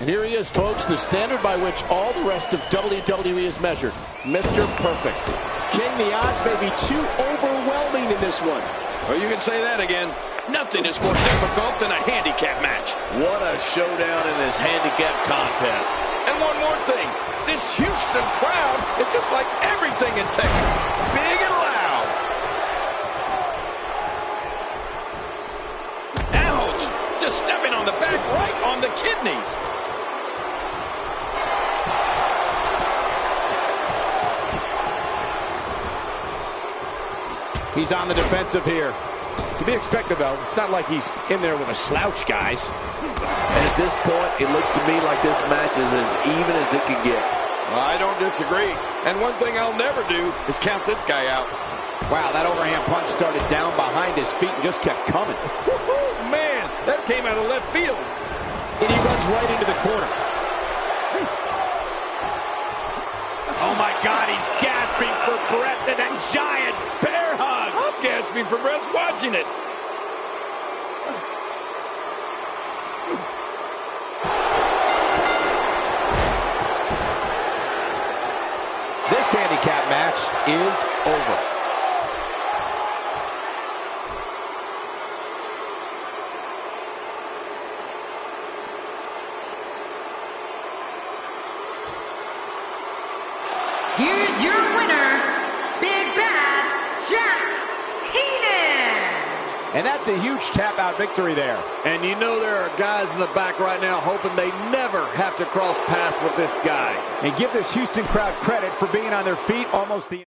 And here he is, folks, the standard by which all the rest of WWE is measured. Mr. Perfect. King, the odds may be too overwhelming in this one. Well, you can say that again. Nothing is more difficult than a handicap match. What a showdown in this handicap contest. And one more thing. This Houston crowd is just like everything in Texas. Big and loud. Ouch! Just stepping on the back right on the kidneys. He's on the defensive here. To be expected, though. It's not like he's in there with a slouch, guys. And at this point, it looks to me like this match is as even as it can get. I don't disagree. And one thing I'll never do is count this guy out. Wow, that overhand punch started down behind his feet and just kept coming. Man, that came out of left field. And he runs right into the corner. Oh, my God, he's gasping for breath in that giant bear hug. I'm gasping for breath watching it. This handicap match is over. Here's your winner, Big Bad Jack Heenan. And that's a huge tap-out victory there. And you know there are guys in the back right now hoping they never have to cross paths with this guy. And give this Houston crowd credit for being on their feet almost the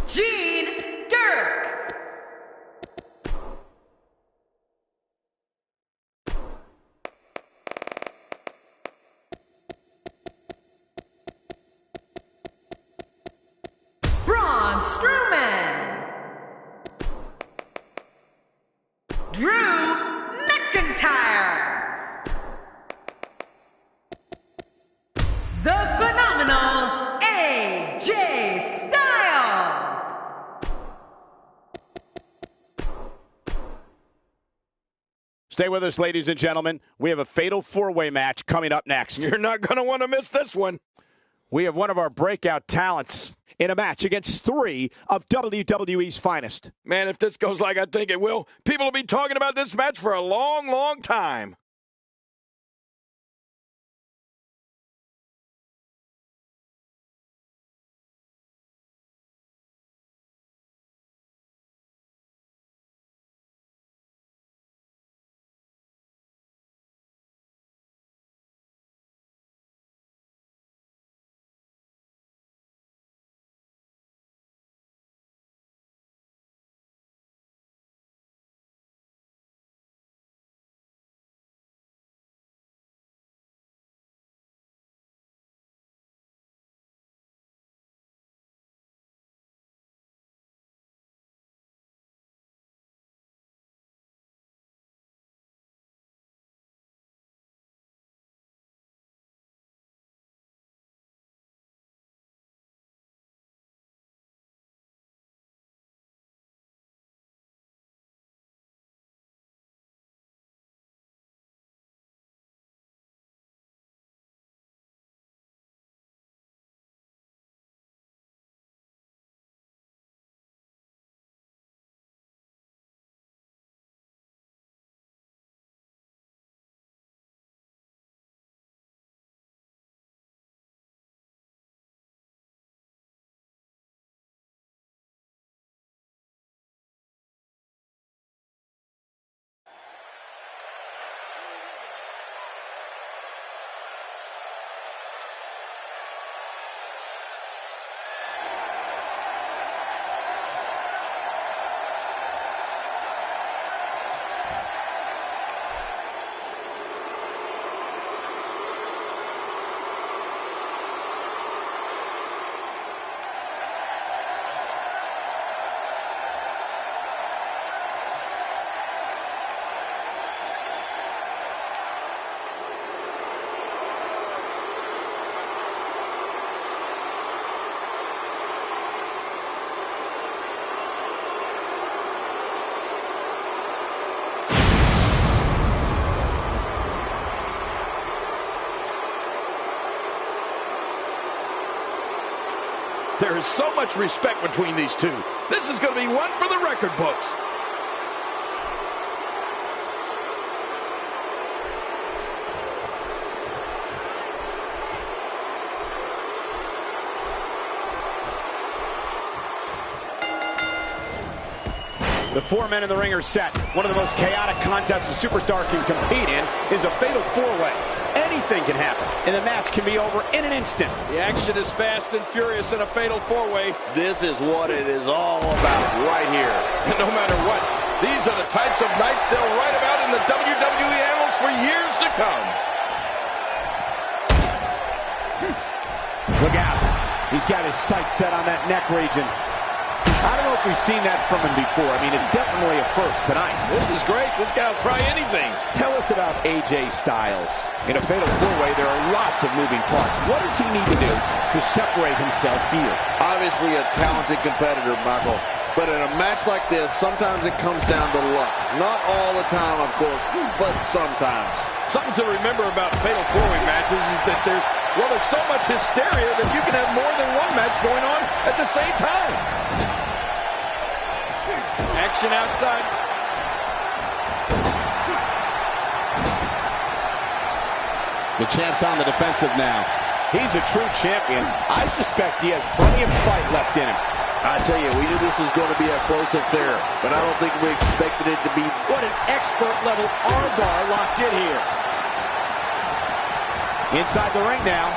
Gene Dirk. Braun Strowman. Drew McIntyre. The phenomenal AJ Styles. Stay with us, ladies and gentlemen. We have a fatal four-way match coming up next. You're not going to want to miss this one. We have one of our breakout talents in a match against three of WWE's finest. Man, if this goes like I think it will, people will be talking about this match for a long, long time. is so much respect between these two. This is going to be one for the record books. The 4 men in the ring are set. One of the most chaotic contests a superstar can compete in is a fatal 4-way. Anything can happen, and the match can be over in an instant. The action is fast and furious in a fatal 4-way. This is what it is all about right here. And no matter what, these are the types of nights they'll write about in the WWE annals for years to come. Look out. He's got his sights set on that neck region. I don't know if we've seen that from him before. I mean, it's definitely a first tonight. This is great. This guy will try anything. Tell us about AJ Styles. In a fatal 4-way, there are lots of moving parts. What does he need to do to separate himself here? Obviously a talented competitor, Michael. But in a match like this, sometimes it comes down to luck. Not all the time, of course, but sometimes. Something to remember about fatal 4-way matches is that there's so much hysteria that you can have more than one match going on at the same time. Action outside. The champ's on the defensive now. He's a true champion. I suspect he has plenty of fight left in him. I tell you, we knew this was going to be a close affair, but I don't think we expected it to be. What an expert-level armbar locked in here. Inside the ring now.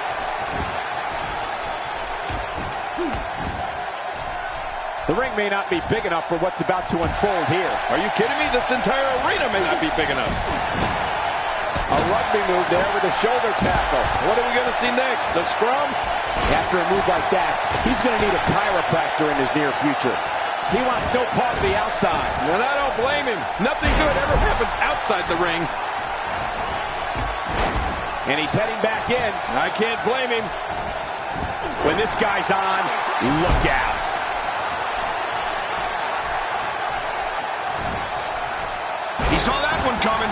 The ring may not be big enough for what's about to unfold here. Are you kidding me? This entire arena may not be big enough. A rugby move there with a shoulder tackle. What are we going to see next? A scrum? After a move like that, he's going to need a chiropractor in his near future. He wants no part of the outside. And I don't blame him. Nothing good ever happens outside the ring. And he's heading back in. I can't blame him. When this guy's on, look out. He saw that one coming.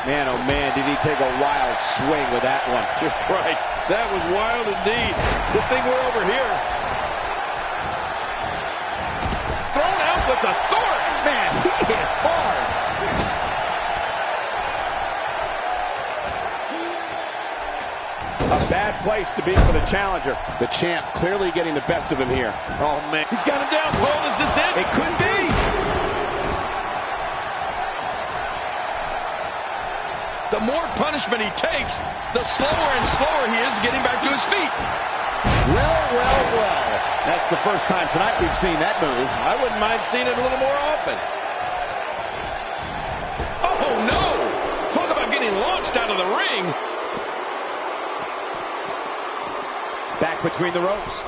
Man, oh man, did he take a wild swing with that one. You're right. That was wild indeed. Good thing we're over here. Thrown out with authority. Man, he hit hard. A bad place to be for the challenger. The champ clearly getting the best of him here. Oh, man. He's got him down, Cole. Is this it? It could be. The more punishment he takes, the slower and slower he is getting back to his feet. Well, well, well. That's the first time tonight we've seen that move. I wouldn't mind seeing it a little more often. Oh, no! Talk about getting launched out of the ring. Back between the ropes.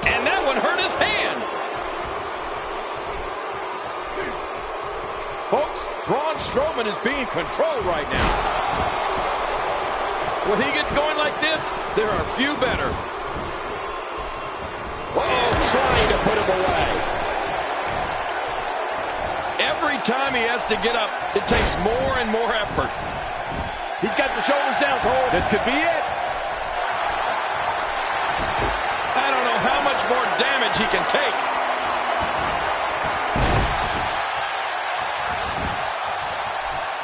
And that one hurt his hand. Folks, Braun Strowman is being controlled right now. When he gets going like this, there are few better. Oh, trying to put him away. Every time he has to get up, it takes more and more effort. He's got the shoulders down, Cole. This could be it. I don't know how much more damage he can take.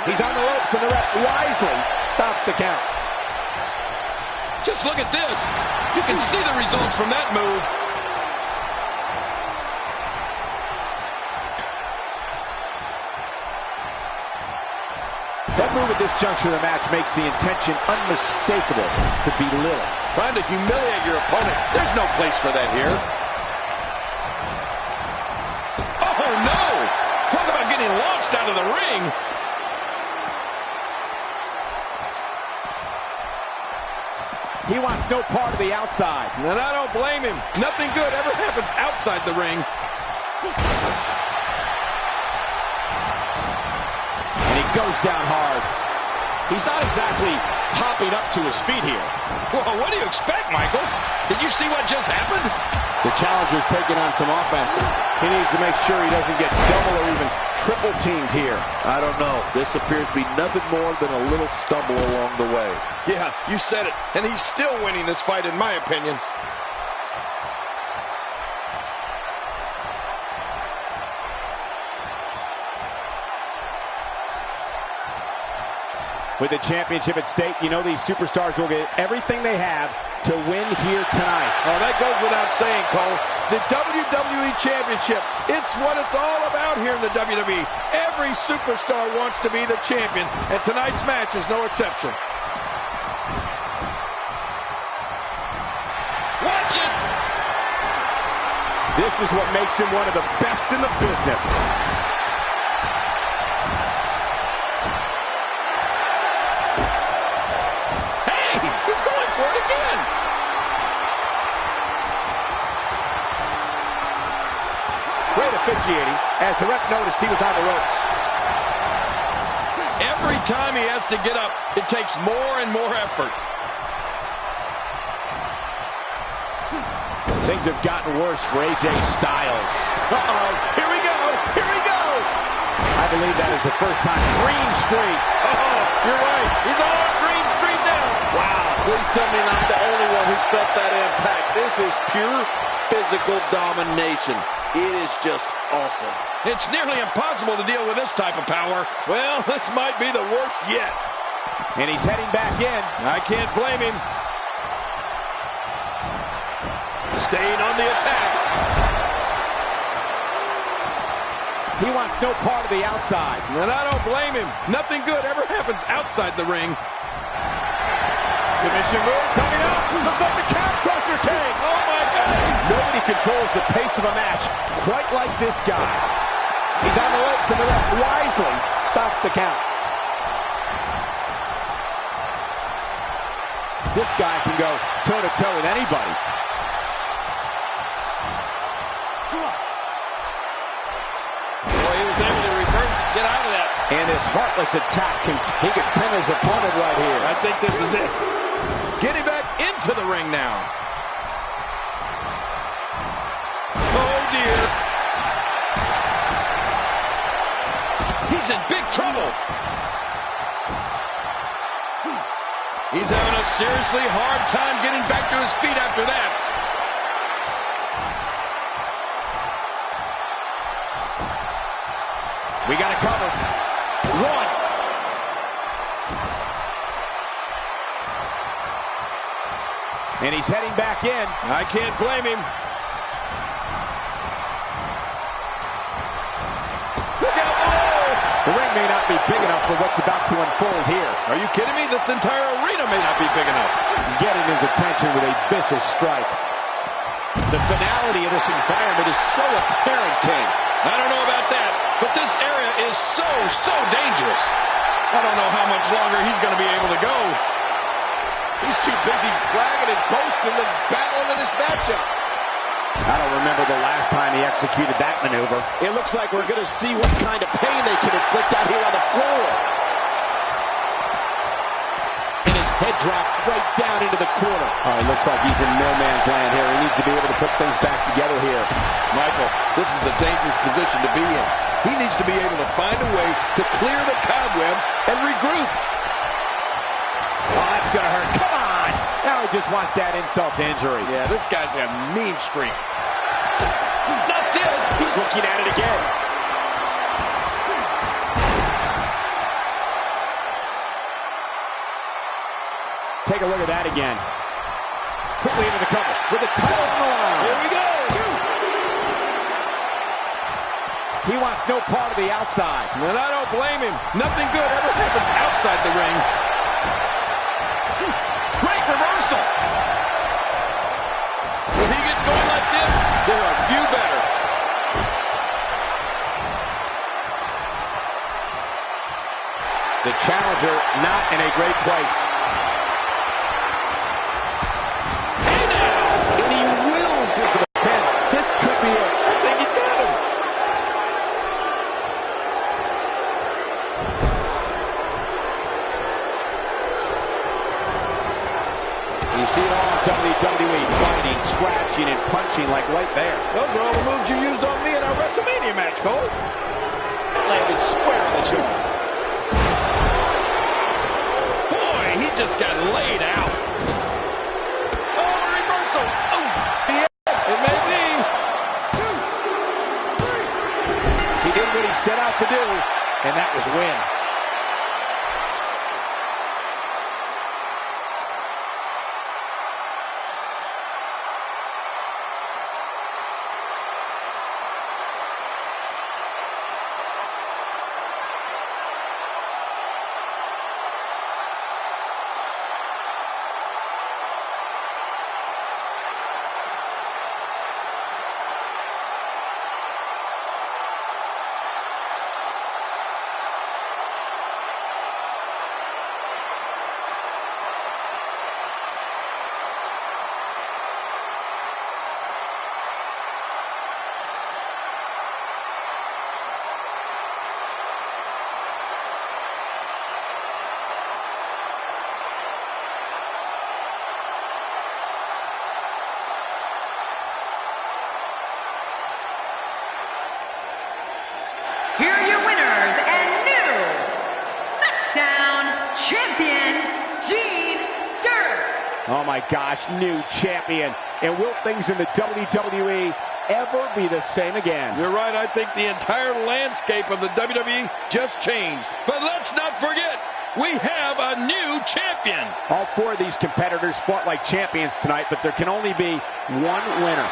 He's on the ropes, and the ref wisely stops the count. Just look at this. You can see the results from that move. That move at this juncture of the match makes the intention unmistakable to belittle. Trying to humiliate your opponent. There's no place for that here. Oh, no! Talk about getting launched out of the ring. He wants no part of the outside. And I don't blame him. Nothing good ever happens outside the ring. And he goes down hard. He's not exactly hopping up to his feet here. Well, what do you expect, Michael? Did you see what just happened? The challenger challenger's taking on some offense. He needs to make sure he doesn't get double or even triple teamed here. I don't know. This appears to be nothing more than a little stumble along the way. Yeah, you said it. And he's still winning this fight, in my opinion. With the championship at stake, you know these superstars will get everything they have to win here tonight. Oh, that goes without saying, Cole. The WWE Championship, it's what it's all about here in the WWE. Every superstar wants to be the champion, and tonight's match is no exception. Watch it! This is what makes him one of the best in the business. He's going for it again. Great officiating as the ref noticed he was on the ropes. Every time he has to get up, it takes more and more effort. Things have gotten worse for AJ Styles. Uh-oh. Here we go. Here we go. I believe that is the first time. Green Street. Oh, you're right. He's on Green Street now. Wow, please tell me I'm the only one who felt that impact. This is pure physical domination. It is just awesome. It's nearly impossible to deal with this type of power. Well, this might be the worst yet. And he's heading back in. I can't blame him. Staying on the attack. He wants no part of the outside. And I don't blame him. Nothing good ever happens outside the ring. Submission move coming up. Looks like the Count Crusher King. Oh, my God. Nobody controls the pace of a match quite like this guy. He's on the ropes and the ref wisely stops the count. This guy can go toe-to-toe with anybody. Boy, he was able to reverse, get out of that. And his heartless attack, he could pin his opponent right here. I think this is it. Getting back into the ring now. Oh, dear. He's in big trouble. He's having a seriously hard time getting back to his feet after that. We got to cover. One. And he's heading back in. I can't blame him. Look out below! The ring may not be big enough for what's about to unfold here. Are you kidding me? This entire arena may not be big enough. Getting his attention with a vicious strike. The finality of this environment is so apparent, King. I don't know about that, but this area is so dangerous. I don't know how much longer he's going to be able to go. He's too busy bragging and boasting than battling in this matchup. I don't remember the last time he executed that maneuver. It looks like we're going to see what kind of pain they can inflict out here on the floor. And his head drops right down into the corner. Oh, it looks like he's in no man's land here. He needs to be able to put things back together here. Michael, this is a dangerous position to be in. He needs to be able to find a way to clear the cobwebs and regroup. Oh, that's going to hurt. Come on! Now he just wants that insult to injury. Yeah, this guy's a mean streak. Not this! He's looking at it again. Take a look at that again. Quickly into the cover with the title on the line. Here we go! He wants no part of the outside. And I don't blame him. Nothing good ever happens outside the ring. Great reversal! When he gets going like this, there are few better. The challenger not in a great place. Hey now! And he wills it for the pin. This could be it. I think he's got him. You see it all in WWE, fighting, scratching, and punching like like right there. Those are all the moves you used on me in our WrestleMania match, Cole. Landed square in the jaw. Boy, he just got laid out. Oh, a reversal. Oh, it may be. 2, 3. He did what he set out to do, and that was win. Here are your winners and new SmackDown Champion, Gene Dirk. Oh my gosh, new champion. And will things in the WWE ever be the same again? You're right. I think the entire landscape of the WWE just changed. But let's not forget, we have a new champion. All 4 of these competitors fought like champions tonight, but there can only be one winner.